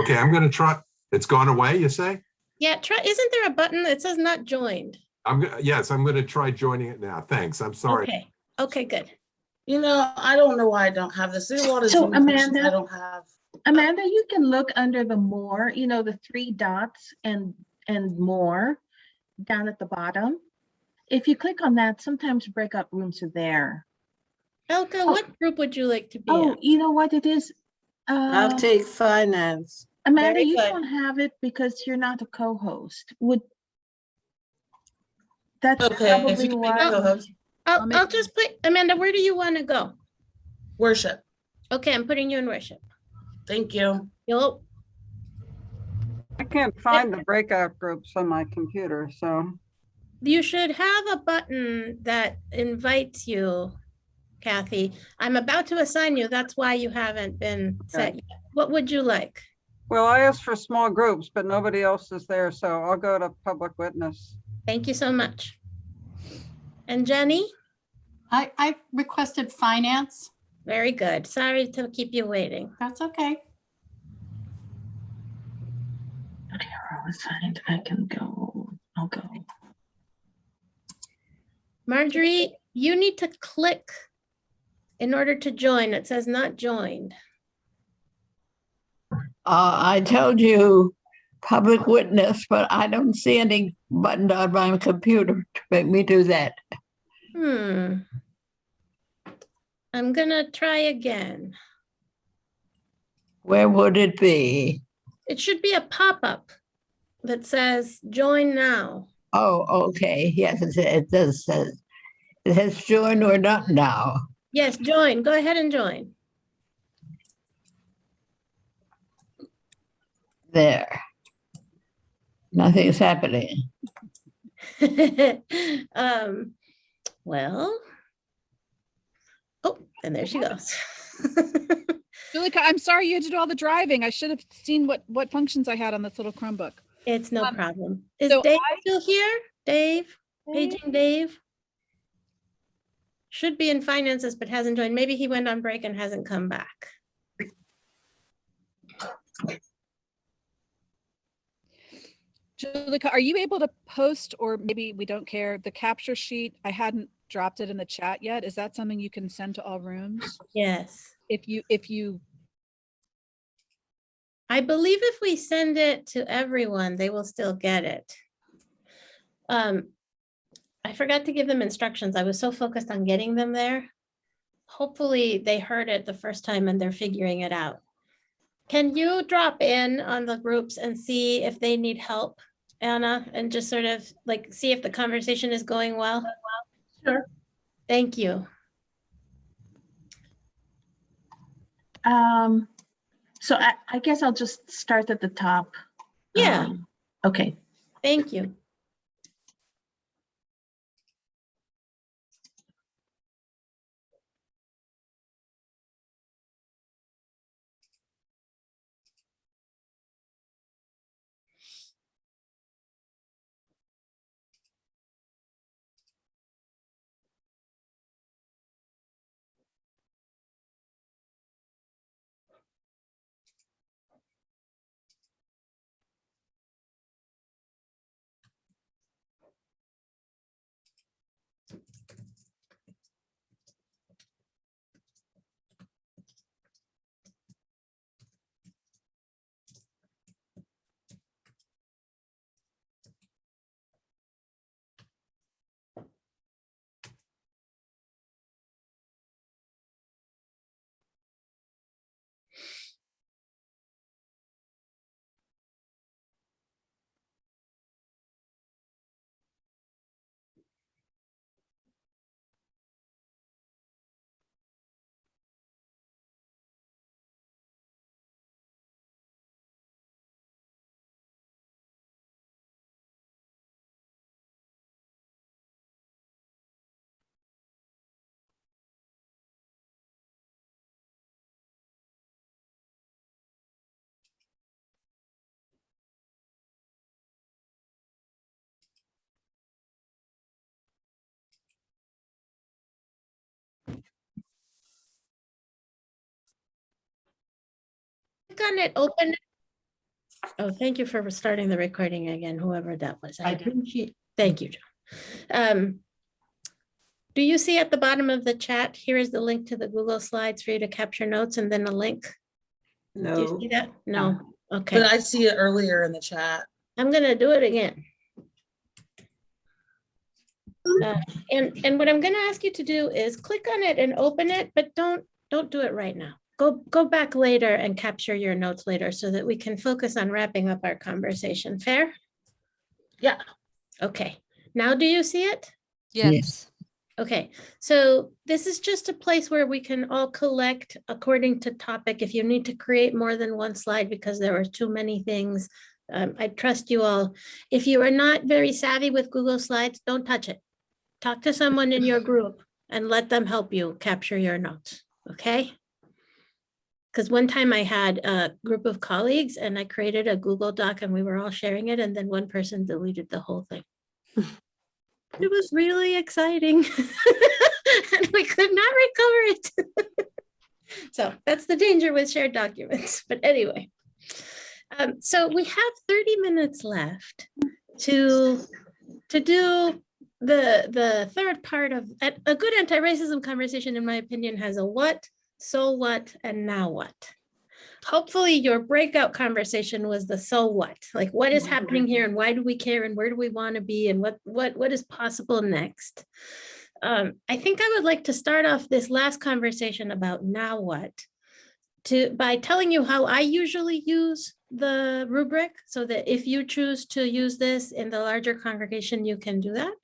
Okay, I'm going to try. It's gone away, you say?
Yeah, try. Isn't there a button that says not joined?
Yes, I'm going to try joining it now. Thanks. I'm sorry.
Okay. Okay, good.
You know, I don't know why I don't have this. There's a lot of
So,
Zoom functions
Amanda?
I don't have.
Amanda, you can look under the more, the 3 dots and more down at the bottom. If you click on that, sometimes breakout rooms are there.
Elka, what group would you like to be
Oh,
in?
you know what it is?
I'll take finance.
Amanda,
Very
you
good.
don't have it because you're not a co-host. That's
Okay, if
probably
you can make me
why.
co-host.
I'll just put, Amanda, where do you want to go?
Worship.
Okay, I'm putting you in worship.
Thank you.
You'll,
I can't find the breakout groups on my computer, so.
you should have a button that invites you, Kathy. I'm about to assign you. That's why you haven't been set yet. What would you like?
Well, I asked for small groups, but nobody else is there, so I'll go to public witness.
Thank you so much. And Jenny?
I requested finance.
Very good. Sorry to keep you waiting.
That's okay.
Assigned, I can go. I'll go.
Marjorie, you need to click in order to join. It says not joined.
I told you public witness, but I don't see any button on my computer to make me do that.
I'm gonna try again.
Where would it be?
It should be a pop-up that says join now.
Oh, okay. Yes, it does say. It says join or not now.
Yes, join. Go ahead and join.
There. Nothing's happening.
Well, oh, and there she goes.
Julica, I'm sorry you had to do all the driving. I should have seen what functions I had on this little Chromebook.
It's no problem. Is
so
Dave still here? Dave? Paging Dave? Should be in finances, but hasn't joined. Maybe he went on break and hasn't come back.
Julica, are you able to post, or maybe we don't care, the capture sheet? I hadn't dropped it in the chat yet. Is that something you can send to all rooms?
Yes.
If you
I believe if we send it to everyone, they will still get it. I forgot to give them instructions. I was so focused on getting them there. Hopefully they heard it the first time and they're figuring it out. Can you drop in on the groups and see if they need help, Anna, and just sort of like see if the conversation is going well?
Sure.
Thank you.
So I guess I'll just start at the top.
Yeah.
Okay.
Thank you. Click on it, open it. Oh, thank you for restarting the recording again, whoever that was. I appreciate. Thank you, John. Do you see at the bottom of the chat, here is the link to the Google Slides for you to capture notes and then a link?
No.
Do you see that? No. Okay.
But I see it earlier in the chat.
I'm gonna do it again. And what I'm gonna ask you to do is click on it and open it, but don't do it right now. Go back later and capture your notes later so that we can focus on wrapping up our conversation. Fair?
Yeah.
Okay. Now do you see it?
Yes.
Okay, so this is just a place where we can all collect according to topic. If you need to create more than one slide because there are too many things, I trust you all. If you are not very savvy with Google Slides, don't touch it. Talk to someone in your group and let them help you capture your notes, okay? Because one time I had a group of colleagues and I created a Google Doc and we were all sharing it, and then one person deleted the whole thing. It was really exciting and we could not recover it. So that's the danger with shared documents. But anyway, so we have 30 minutes left to do the third part of a good anti-racism conversation, in my opinion, has a what, so what, and now what. hopefully your breakout conversation was the so what, like what is happening here and why do we care and where do we want to be and what is possible next. I think I would like to start off this last conversation about now what by telling you how I usually use the rubric, so that if you choose to use this in the larger congregation, you can do that.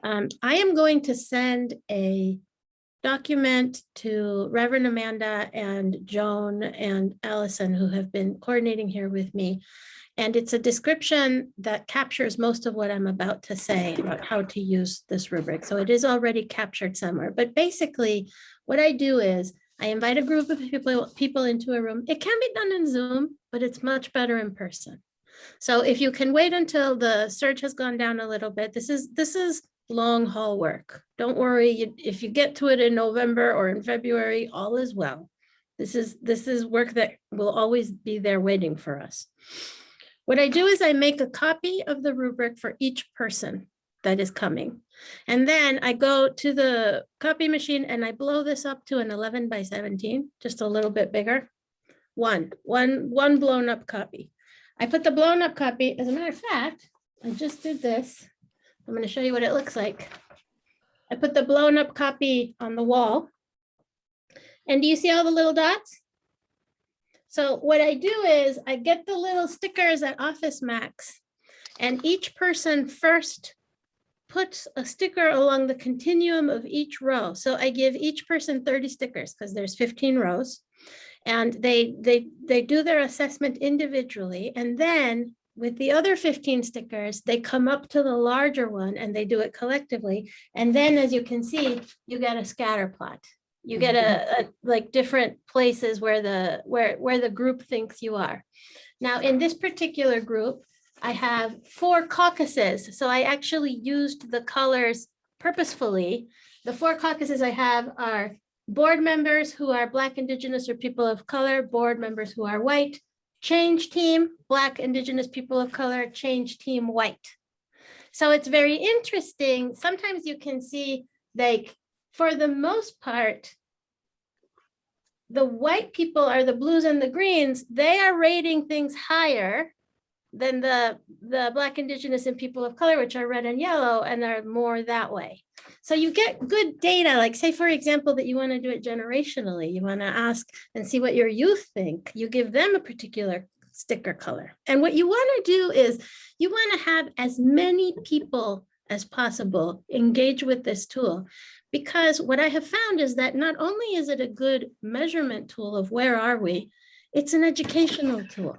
I am going to send a document to Reverend Amanda and Joan and Allison, who have been coordinating here with me. And it's a description that captures most of what I'm about to say about how to use this rubric. So it is already captured somewhere. But basically, what I do is I invite a group of people into a room. It can be done in Zoom, but it's much better in person. So if you can wait until the surge has gone down a little bit, this is long haul work. Don't worry, if you get to it in November or in February, all is well. This is work that will always be there waiting for us. What I do is I make a copy of the rubric for each person that is coming. And then I go to the copy machine and I blow this up to an 11 by 17, just a little bit bigger. One blown up copy. I put the blown up copy, as a matter of fact, I just did this. I'm going to show you what it looks like. I put the blown up copy on the wall. And do you see all the little dots? So what I do is I get the little stickers at Office Max, and each person first puts a sticker along the continuum of each row. So I give each person 30 stickers because there's 15 rows, and they do their assessment individually. And then with the other 15 stickers, they come up to the larger one and they do it collectively. And then, as you can see, you get a scatter plot. You get a like different places where the group thinks you are. Now, in this particular group, I have 4 caucuses. So I actually used the colors purposefully. The 4 caucuses I have are board members who are Black, Indigenous, or people of color, board members who are white, change team, Black, Indigenous, people of color, change team, white. So it's very interesting. Sometimes you can see, like, for the most part, the white people are the blues and the greens. They are rating things higher than the Black, Indigenous, and people of color, which are red and yellow, and are more that way. So you get good data, like say, for example, that you want to do it generationally. You want to ask and see what your youth think. You give them a particular sticker color. And what you want to do is you want to have as many people as possible engage with this tool. Because what I have found is that not only is it a good measurement tool of where are we, it's an educational tool.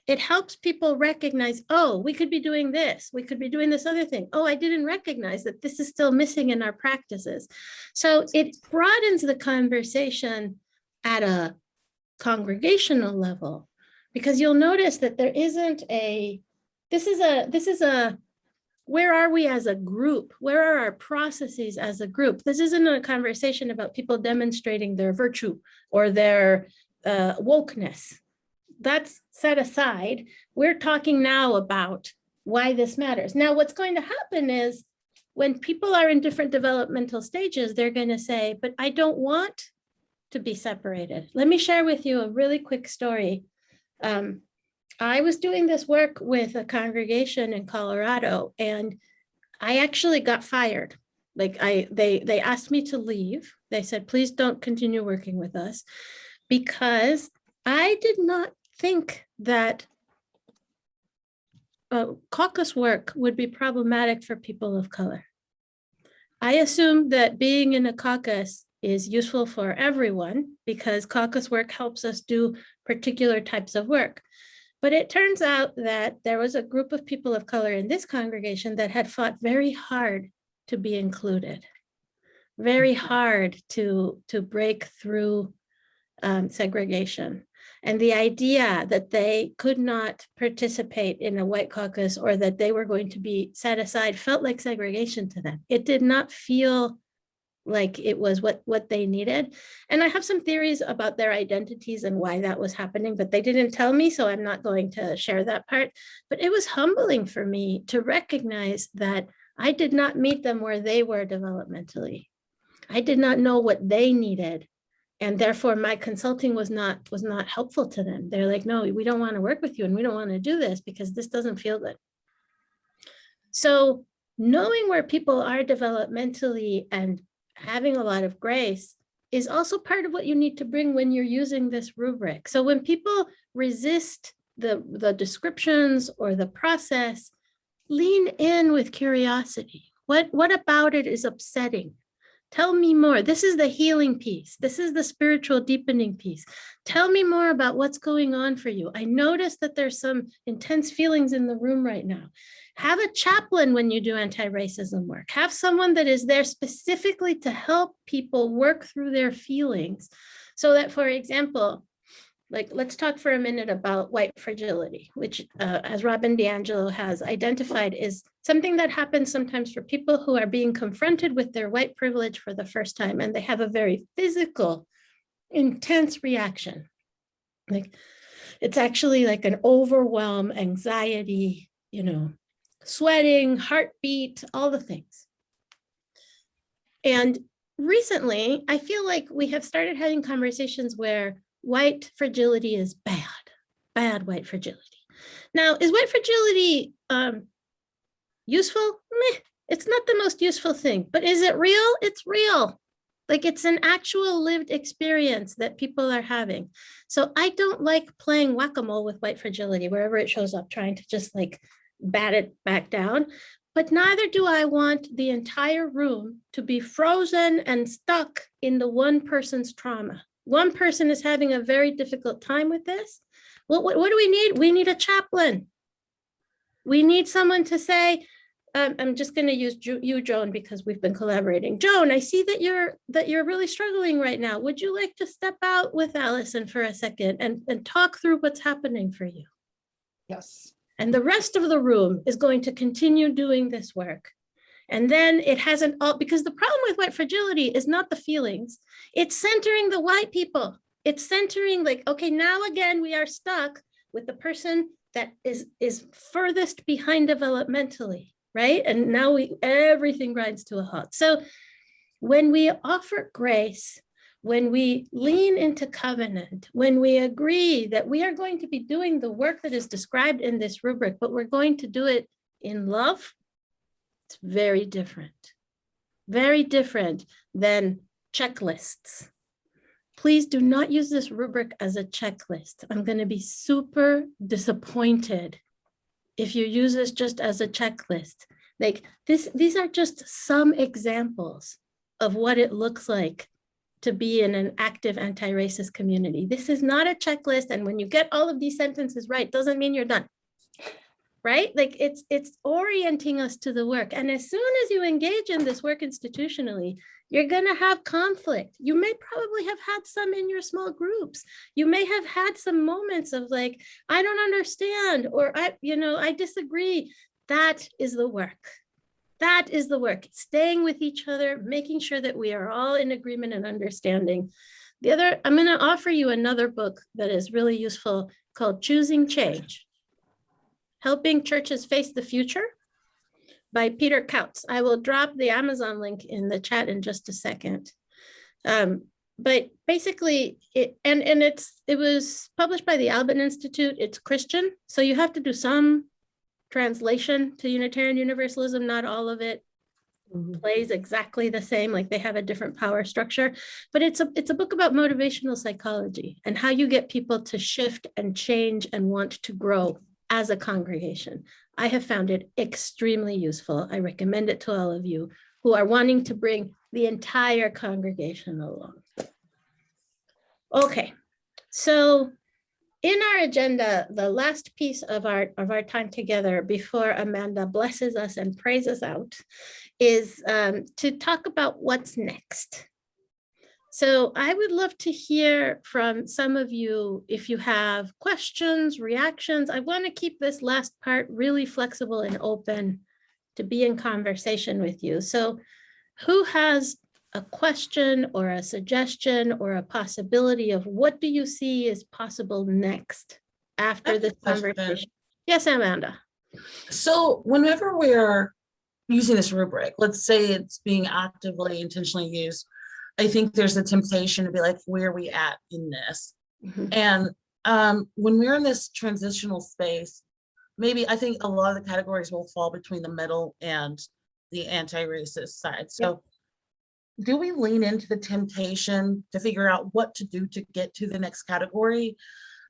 It helps people recognize, oh, we could be doing this. We could be doing this other thing. Oh, I didn't recognize that this is still missing in our practices. So it broadens the conversation at a congregational level, because you'll notice that there isn't this is a, where are we as a group? Where are our processes as a group? This isn't a conversation about people demonstrating their virtue or their wokeness. That's set aside. We're talking now about why this matters. Now, what's going to happen is when people are in different developmental stages, they're going to say, but I don't want to be separated. Let me share with you a really quick story. I was doing this work with a congregation in Colorado, and I actually got fired. Like they asked me to leave. They said, please don't continue working with us, because I did not think that caucus work would be problematic for people of color. I assumed that being in a caucus is useful for everyone because caucus work helps us do particular types of work. But it turns out that there was a group of people of color in this congregation that had fought very hard to be included, very hard to break through segregation. And the idea that they could not participate in a white caucus or that they were going to be set aside felt like segregation to them. It did not feel like it was what they needed. And I have some theories about their identities and why that was happening, but they didn't tell me, so I'm not going to share that part. But it was humbling for me to recognize that I did not meet them where they were developmentally. I did not know what they needed And therefore my consulting was not helpful to them. They're like, no, we don't want to work with you and we don't want to do this because this doesn't feel good. So knowing where people are developmentally and having a lot of grace is also part of what you need to bring when you're using this rubric. So when people resist the descriptions or the process, lean in with curiosity. What about it is upsetting? Tell me more. This is the healing piece. This is the spiritual deepening piece. Tell me more about what's going on for you. I noticed that there's some intense feelings in the room right now. Have a chaplain when you do anti-racism work. Have someone that is there specifically to help people work through their feelings. So that, for example, like, let's talk for a minute about white fragility, which as Robin DiAngelo has identified is something that happens sometimes for people who are being confronted with their white privilege for the first time, and they have a very physical, intense reaction. Like, it's actually like an overwhelm, anxiety, sweating, heartbeat, all the things. And recently, I feel like we have started having conversations where white fragility is bad white fragility. Now, is white fragility useful? Meh, it's not the most useful thing, but is it real? It's real. Like, it's an actual lived experience that people are having. So I don't like playing whack-a-mole with white fragility wherever it shows up, trying to just like bat it back down. But neither do I want the entire room to be frozen and stuck in the one person's trauma. One person is having a very difficult time with this. What do we need? We need a chaplain. We need someone to say, I'm just going to use you, Joan, because we've been collaborating. Joan, I see that you're really struggling right now. Would you like to step out with Allison for a second and talk through what's happening for you?
Yes.
And the rest of the room is going to continue doing this work. And then it hasn't all, because the problem with white fragility is not the feelings. It's centering the white people. It's centering like, okay, now again, we are stuck with the person that is furthest behind developmentally, right? And now everything grinds to a halt. So when we offer grace, when we lean into covenant, when we agree that we are going to be doing the work that is described in this rubric, but we're going to do it in love, it's very different than checklists. Please do not use this rubric as a checklist. I'm going to be super disappointed if you use this just as a checklist. Like these are just some examples of what it looks like to be in an active anti-racist community. This is not a checklist. And when you get all of these sentences right, doesn't mean you're done. Right? Like it's orienting us to the work. And as soon as you engage in this work institutionally, you're going to have conflict. You may probably have had some in your small groups. You may have had some moments of like, I don't understand, or I disagree. That is the work. That is the work. Staying with each other, making sure that we are all in agreement and understanding. I'm going to offer you another book that is really useful called Choosing Change: Helping Churches Face the Future by Peter Kautz. I will drop the Amazon link in the chat in just a second. But basically, it was published by the Alban Institute. It's Christian, so you have to do some translation to Unitarian Universalism. Not all of it plays exactly the same, like they have a different power structure, but it's a book about motivational psychology and how you get people to shift and change and want to grow as a congregation. I have found it extremely useful. I recommend it to all of you who are wanting to bring the entire congregation along. Okay, so in our agenda, the last piece of our time together before Amanda blesses us and prays us out is to talk about what's next. So I would love to hear from some of you if you have questions, reactions. I want to keep this last part really flexible and open to be in conversation with you. So who has a question or a suggestion or a possibility of what do you see is possible next after this conversation? Yes, Amanda.
So whenever we're using this rubric, let's say it's being actively, intentionally used, I think there's a temptation to be like, where are we at in this?
Mhm.
And when we're in this transitional space, maybe I think a lot of the categories will fall between the middle and the anti-racist side. So do we lean into the temptation to figure out what to do to get to the next category?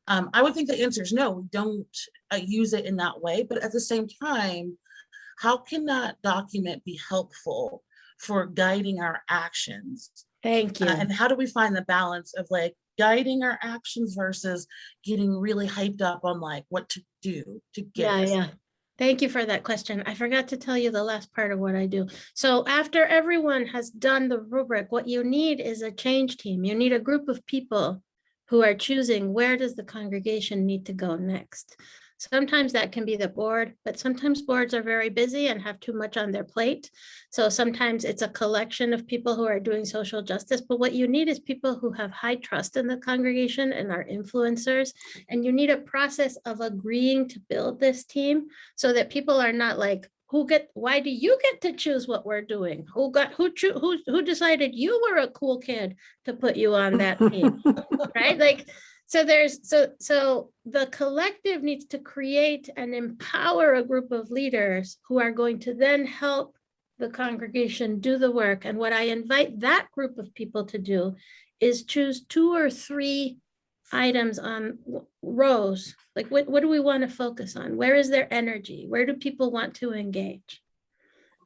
I would think the answer is no, we don't use it in that way. But at the same time, how can that document be helpful for guiding our actions?
Thank you.
And how do we find the balance of like guiding our actions versus getting really hyped up on like what to do to get us?
Yeah. Thank you for that question. I forgot to tell you the last part of what I do. So after everyone has done the rubric, what you need is a change team. You need a group of people who are choosing where does the congregation need to go next. Sometimes that can be the board, but sometimes boards are very busy and have too much on their plate. So sometimes it's a collection of people who are doing social justice, but what you need is people who have high trust in the congregation and are influencers. And you need a process of agreeing to build this team so that people are not like, why do you get to choose what we're doing? Who decided you were a cool kid to put you on that team, right? Like, so the collective needs to create and empower a group of leaders who are going to then help the congregation do the work. And what I invite that group of people to do is choose 2 or 3 items on rows. Like what do we want to focus on? Where is their energy? Where do people want to engage?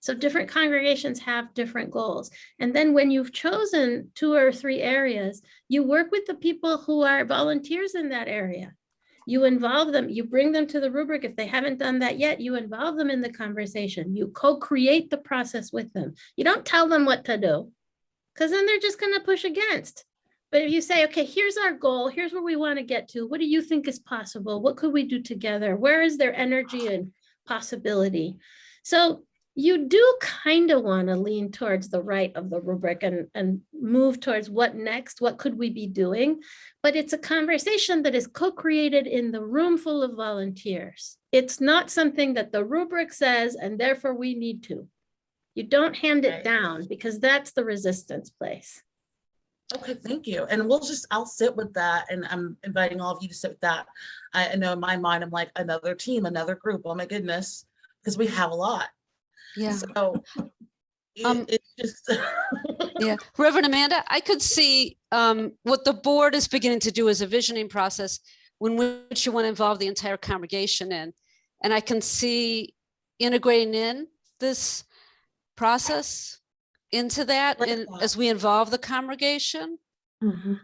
So different congregations have different goals. And then when you've chosen 2 or 3 areas, you work with the people who are volunteers in that area. You involve them, you bring them to the rubric. If they haven't done that yet, you involve them in the conversation. You co-create the process with them. You don't tell them what to do, because then they're just going to push against. But if you say, okay, here's our goal, here's where we want to get to. What do you think is possible? What could we do together? Where is their energy and possibility? So you do kind of want to lean towards the right of the rubric and move towards what next, what could we be doing? But it's a conversation that is co-created in the room full of volunteers. It's not something that the rubric says, and therefore we need to. You don't hand it down, because that's the resistance place.
Okay, thank you. And I'll sit with that. And I'm inviting all of you to sit with that. I know in my mind, I'm like, another team, another group. Oh my goodness, because we have a lot.
Yeah.
So it's just.
Yeah. Reverend Amanda, I could see what the board is beginning to do as a visioning process in which you want to involve the entire congregation in. And I can see integrating in this process into that as we involve the congregation.
Mm-hmm.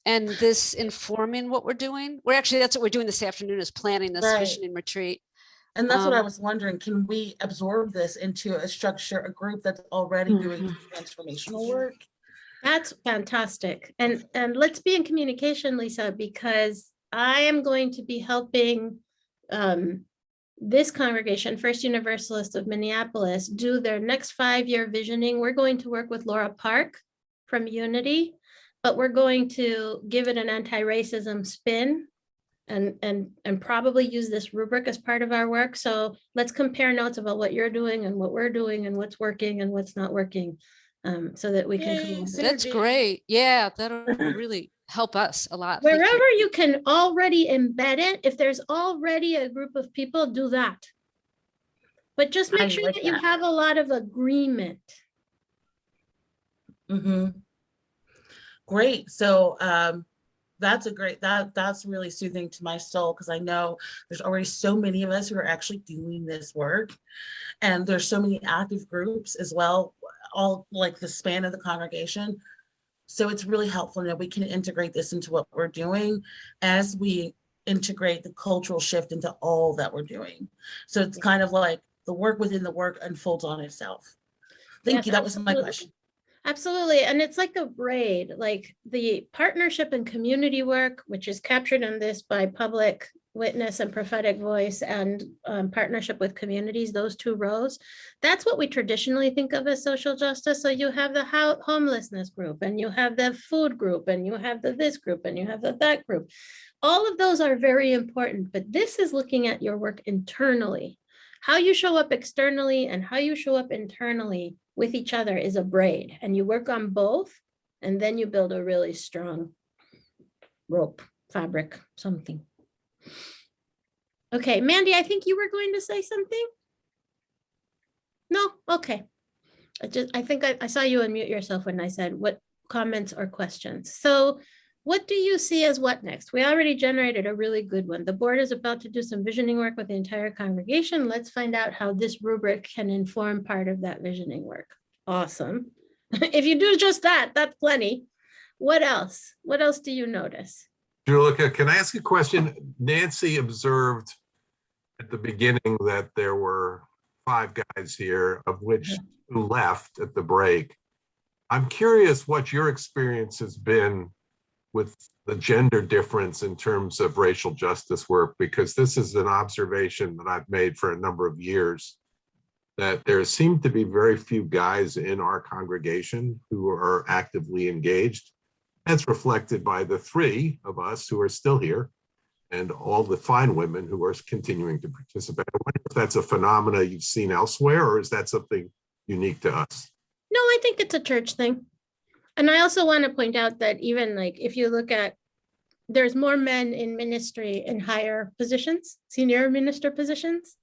And this informing what we're doing. That's what we're doing this afternoon, is planning this visioning retreat.
And that's what I was wondering, can we absorb this into a structure, a group that's already doing transformational work?
That's fantastic. And let's be in communication, Lisa, because I am going to be helping this congregation, First Universalist of Minneapolis, do their next 5-year visioning. We're going to work with Laura Park from Unity, but we're going to give it an anti-racism spin and probably use this rubric as part of our work. So let's compare notes about what you're doing and what we're doing and what's working and what's not working, so that we can come.
That's great. Yeah, that'll really help us a lot.
Wherever you can already embed it, if there's already a group of people, do that. But just make sure that you have a lot of agreement.
Mm-hmm. Great. So that's that's really soothing to my soul, because I know there's already so many of us who are actually doing this work, and there's so many active groups as well, all like the span of the congregation. So it's really helpful that we can integrate this into what we're doing as we integrate the cultural shift into all that we're doing. So it's kind of like the work within the work unfolds on itself. Thank you. That was my question.
Absolutely. And it's like a braid, like the partnership and community work, which is captured in this by public witness and prophetic voice, and partnership with communities, those 2 rows. That's what we traditionally think of as social justice. So you have the homelessness group, and you have the food group, and you have the this group, and you have the that group. All of those are very important, but this is looking at your work internally. How you show up externally and how you show up internally with each other is a braid, and you work on both And then you build a really strong rope, fabric, something. Okay, Mandy, I think you were going to say something. No, okay. I think I saw you unmute yourself when I said what comments or questions. So what do you see as what next? We already generated a really good one. The board is about to do some visioning work with the entire congregation. Let's find out how this rubric can inform part of that visioning work. Awesome. If you do just that, that's plenty. What else? What else do you notice?
Julica, can I ask a question? Nancy observed at the beginning that there were 5 guys here, of which 2 left at the break. I'm curious what your experience has been with the gender difference in terms of racial justice work, because this is an observation that I've made for a number of years, that there seem to be very few guys in our congregation who are actively engaged. That's reflected by the 3 of us who are still here and all the fine women who are continuing to participate. I wonder if that's a phenomena you've seen elsewhere, or is that something unique to us?
No, I think it's a church thing. And I also want to point out that even like if you look at, there's more men in ministry in higher positions, senior minister positions.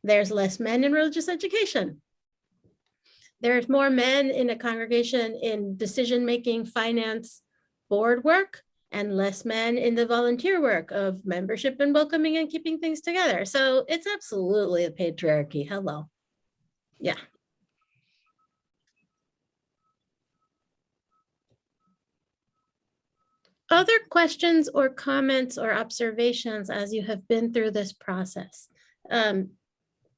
There's less men in religious education. There's more men in a congregation in decision-making, finance, board work, and less men in the volunteer work of membership and welcoming and keeping things together. So it's absolutely a patriarchy. Hello. Yeah. Other questions or comments or observations as you have been through this process?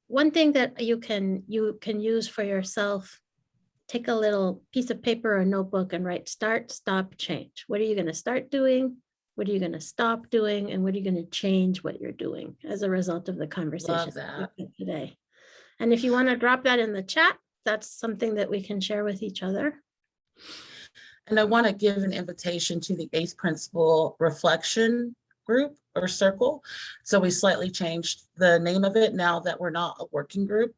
One thing that you can use for yourself, take a little piece of paper or notebook and write start, stop, change. What are you going to start doing? What are you going to stop doing? And what are you going to change what you're doing as a result of the conversation today? And if you want to drop that in the chat, that's something that we can share with each other.
And I want to give an invitation to the 8th principle reflection group or circle. So we slightly changed the name of it now that we're not a working group.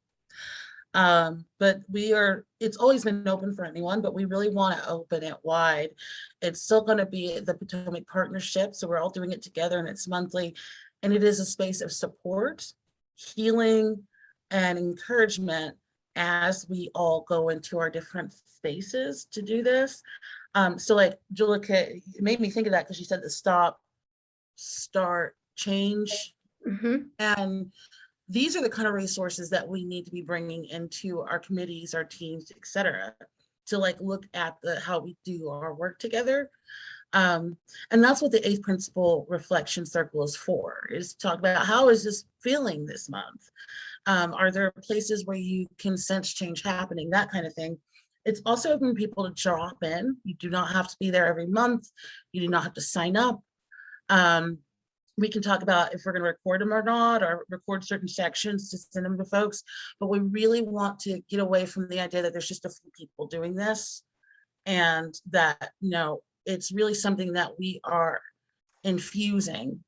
But it's always been open for anyone, but we really want to open it wide. It's still going to be the Potomac Partnership. So we're all doing it together and it's monthly. And it is a space of support, healing, and encouragement as we all go into our different spaces to do this. So like Julica, it made me think of that because she said the stop, start, change. And these are the kind of resources that we need to be bringing into our committees, our teams, et cetera, to like look at how we do our work together. And that's what the 8th principle reflection circle is for, is to talk about how is this feeling this month? Are there places where you can sense change happening, that kind of thing. It's also open for people to drop in. You do not have to be there every month. You do not have to sign up. We can talk about if we're going to record them or not, or record certain sections to send them to folks. But we really want to get away from the idea that there's just a few people doing this, and that, it's really something that we are infusing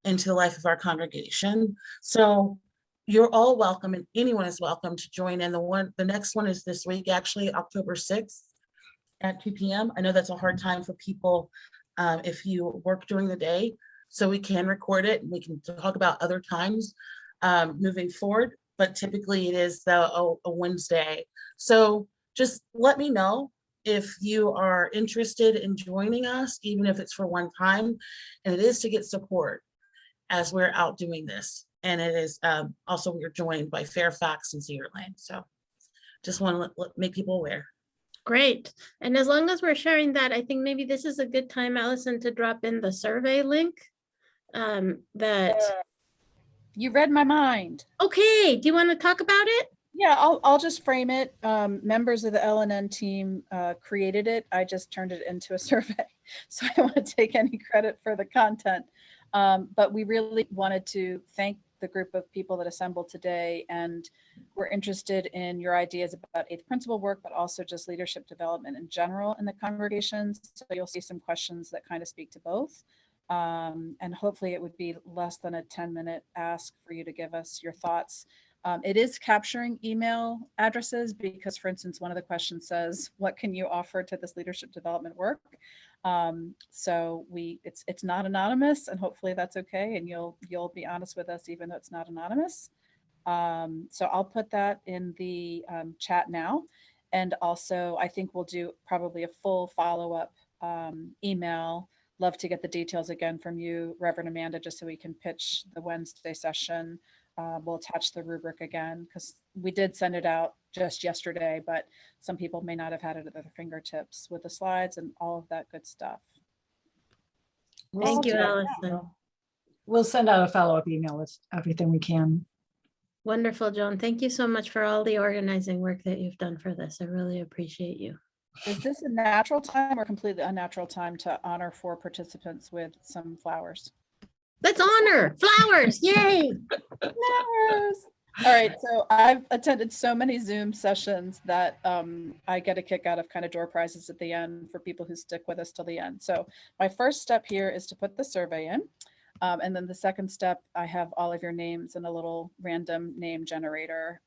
into the life of our congregation. So you're all welcome, and anyone is welcome to join in. The next one is this week, actually, October 6th at 2 p.m. I know that's a hard time for people if you work during the day, so we can record it and we can talk about other times moving forward, but typically it is a Wednesday. So just let me know if you are interested in joining us, even if it's for one time, and it is to get support as we're out doing this. And it is also, we're joined by Fairfax and Cedar Lane. So just want to make people aware.
Great. And as long as we're sharing that, I think maybe this is a good time, Allison, to drop in the survey link that.
You read my mind.
Okay. Do you want to talk about it?
Yeah, I'll just frame it. Members of the L&N team created it. I just turned it into a survey. So I don't want to take any credit for the content. But we really wanted to thank the group of people that assembled today, and we're interested in your ideas about 8th principle work, but also just leadership development in general in the congregations. So you'll see some questions that kind of speak to both. And hopefully it would be less than a 10-minute ask for you to give us your thoughts. It is capturing email addresses because, for instance, one of the questions says, what can you offer to this leadership development work? So it's not anonymous, and hopefully that's okay. And you'll be honest with us, even though it's not anonymous. So I'll put that in the chat now. And also, I think we'll do probably a full follow-up email. Love to get the details again from you, Reverend Amanda, just so we can pitch the Wednesday session. We'll attach the rubric again, because we did send it out just yesterday, but some people may not have had it at their fingertips with the slides and all of that good stuff.
Thank you, Allison.
We'll send out a follow-up email with everything we can.
Wonderful, Joan. Thank you so much for all the organizing work that you've done for this. I really appreciate you.
Is this a natural time or completely unnatural time to honor 4 participants with some flowers?
Let's honor flowers. Yay.
Flowers. All right, so I've attended so many Zoom sessions that I get a kick out of kind of door prizes at the end for people who stick with us till the end. So my first step here is to put the survey in. And then the second step, I have all of your names in a little random name generator.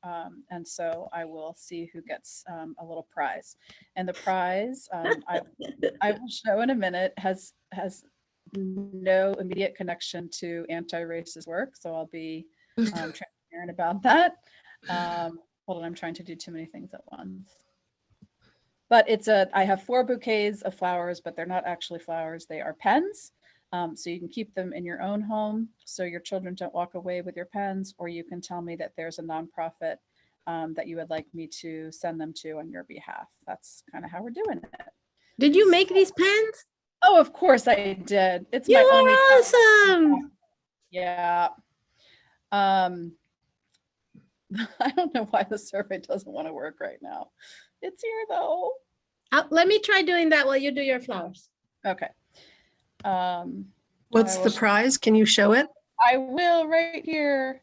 And so I will see who gets a little prize. And the prize, I will show in a minute, has no immediate connection to anti-racist work. So I'll be transparent about that. Hold on, I'm trying to do too many things at once. But I have 4 bouquets of flowers, but they're not actually flowers. They are pens. So you can keep them in your own home so your children don't walk away with your pens, or you can tell me that there's a nonprofit that you would like me to send them to on your behalf. That's kind of how we're doing it.
Did you make these pens?
Oh, of course I did. It's
You
my
are
only
awesome.
Yeah. I don't know why the survey doesn't want to work right now. It's here though.
Let me try doing that while you do your flowers.
Okay.
What's the prize? Can you show it?
I will right here.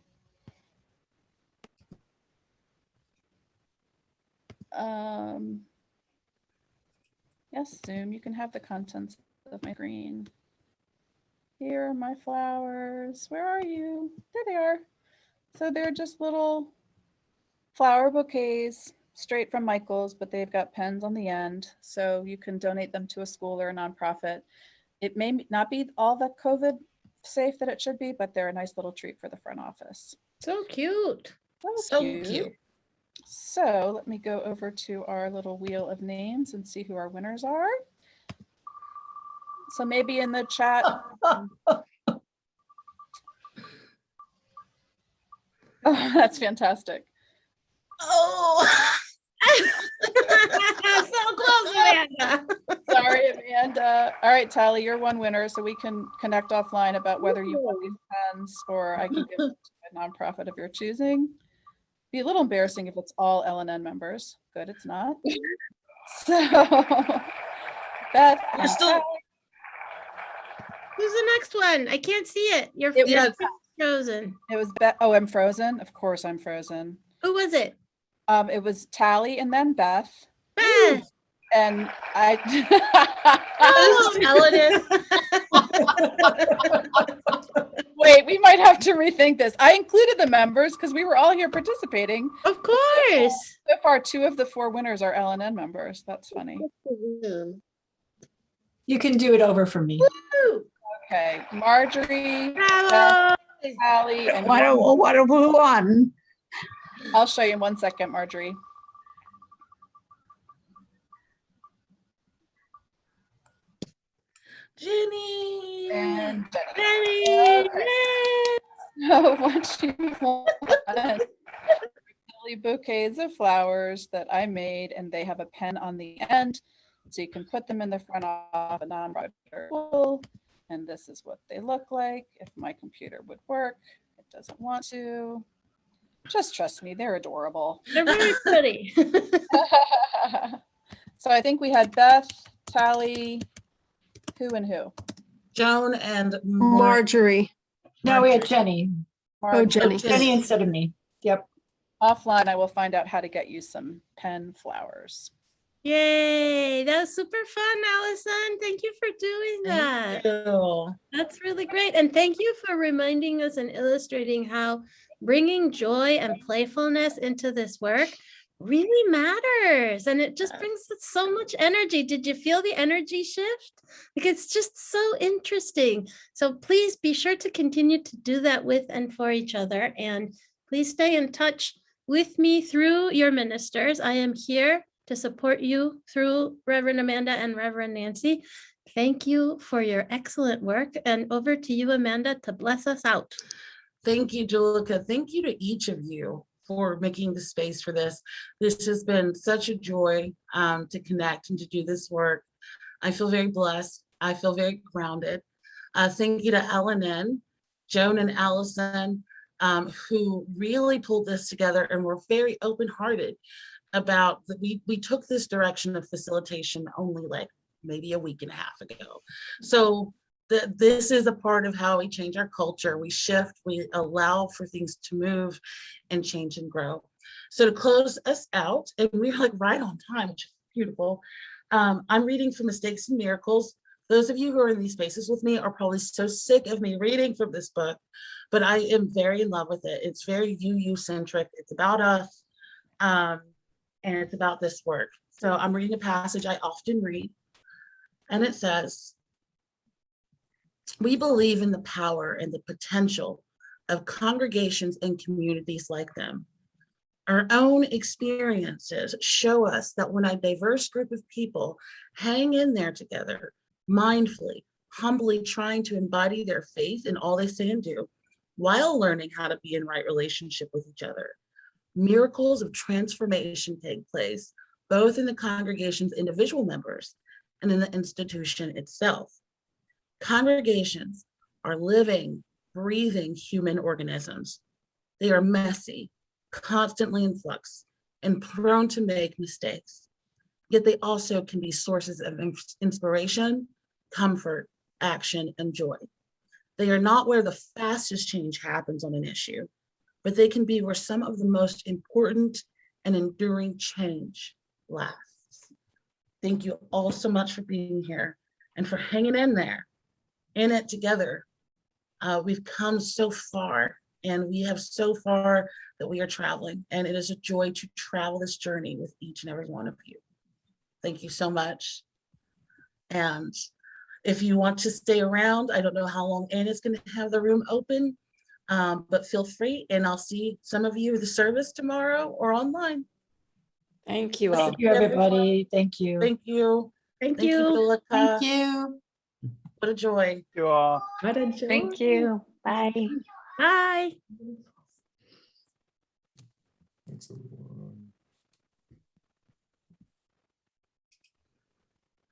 Yes, Zoom, you can have the contents of my screen. Here are my flowers. Where are you? There they are. So they're just little flower bouquets straight from Michael's, but they've got pens on the end. So you can donate them to a school or a nonprofit. It may not be all the COVID safe that it should be, but they're a nice little treat for the front office.
So cute.
So cute. So let me go over to our little wheel of names and see who our winners are. So maybe in the chat. Oh, that's fantastic.
Oh. So close, Amanda.
Sorry, Amanda. All right, Tally, you're one winner, so we can connect offline about whether you want these pens or I can give them to a nonprofit of your choosing. Be a little embarrassing if it's all L&N members. Good, it's not. So, Beth,
You're still. Who's the next one? I can't see it. You're frozen.
It was Beth. Oh, I'm frozen. Of course, I'm frozen.
Who was it?
It was Tally and then Beth.
Beth.
And I. Wait, we might have to rethink this. I included the members because we were all here participating.
Of course.
So far, 2 of the 4 winners are L&N members. That's funny.
You can do it over for me.
Woo!
Okay, Marjorie,
Bravo!
Beth, Sally, and
What have we won?
I'll show you in 1 second, Marjorie.
Jenny.
And
Jenny.
So what you want? Bouquets of flowers that I made, and they have a pen on the end, so you can put them in the front of a non-writer. And this is what they look like if my computer would work. It doesn't want to. Just trust me, they're adorable.
They're very pretty.
So I think we had Beth, Tally, who and who?
Joan and
Marjorie.
No, we had Jenny.
Oh, Jenny.
Jenny instead of me. Yep.
Offline, I will find out how to get you some pen flowers.
Yay, that was super fun, Allison. Thank you for doing that.
Thank you.
That's really great. And thank you for reminding us and illustrating how bringing joy and playfulness into this work really matters. And it just brings so much energy. Did you feel the energy shift? Like, it's just so interesting. So please be sure to continue to do that with and for each other. And please stay in touch with me through your ministers. I am here to support you through Reverend Amanda and Reverend Nancy. Thank you for your excellent work. And over to you, Amanda, to bless us out.
Thank you, Julica. Thank you to each of you for making the space for this. This has been such a joy to connect and to do this work. I feel very blessed. I feel very grounded. Thank you to L&N, Joan and Allison, who really pulled this together and were very open-hearted about that. We took this direction of facilitation only like maybe a week and a half ago. So this is a part of how we change our culture. We shift, we allow for things to move and change and grow. So to close us out, and we're like right on time, which is beautiful. I'm reading from Mistakes and Miracles. Those of you who are in these spaces with me are probably so sick of me reading from this book, but I am very in love with it. It's very you-centric. It's about us. And it's about this work. So I'm reading a passage I often read, and it says, we believe in the power and the potential of congregations and communities like them. Our own experiences show us that when a diverse group of people hang in there together, mindfully, humbly trying to embody their faith in all they say and do, while learning how to be in right relationship with each other, miracles of transformation take place, both in the congregation's individual members and in the institution itself. Congregations are living, breathing human organisms. They are messy, constantly in flux, and prone to make mistakes. Yet they also can be sources of inspiration, comfort, action, and joy. They are not where the fastest change happens on an issue, but they can be where some of the most important and enduring change lasts. Thank you all so much for being here and for hanging in there, in it together. We've come so far, and we have so far that we are traveling, and it is a joy to travel this journey with each and every one of you. Thank you so much. And if you want to stay around, I don't know how long Anna's going to have the room open. But feel free, and I'll see some of you at the service tomorrow or online.
Thank you all.
Thank you, everybody. Thank you.
Thank you.
Thank you.
Julica.
Thank you.
What a joy.
Thank you all.
What a joy.
Thank you. Bye.
Bye.
Excellent.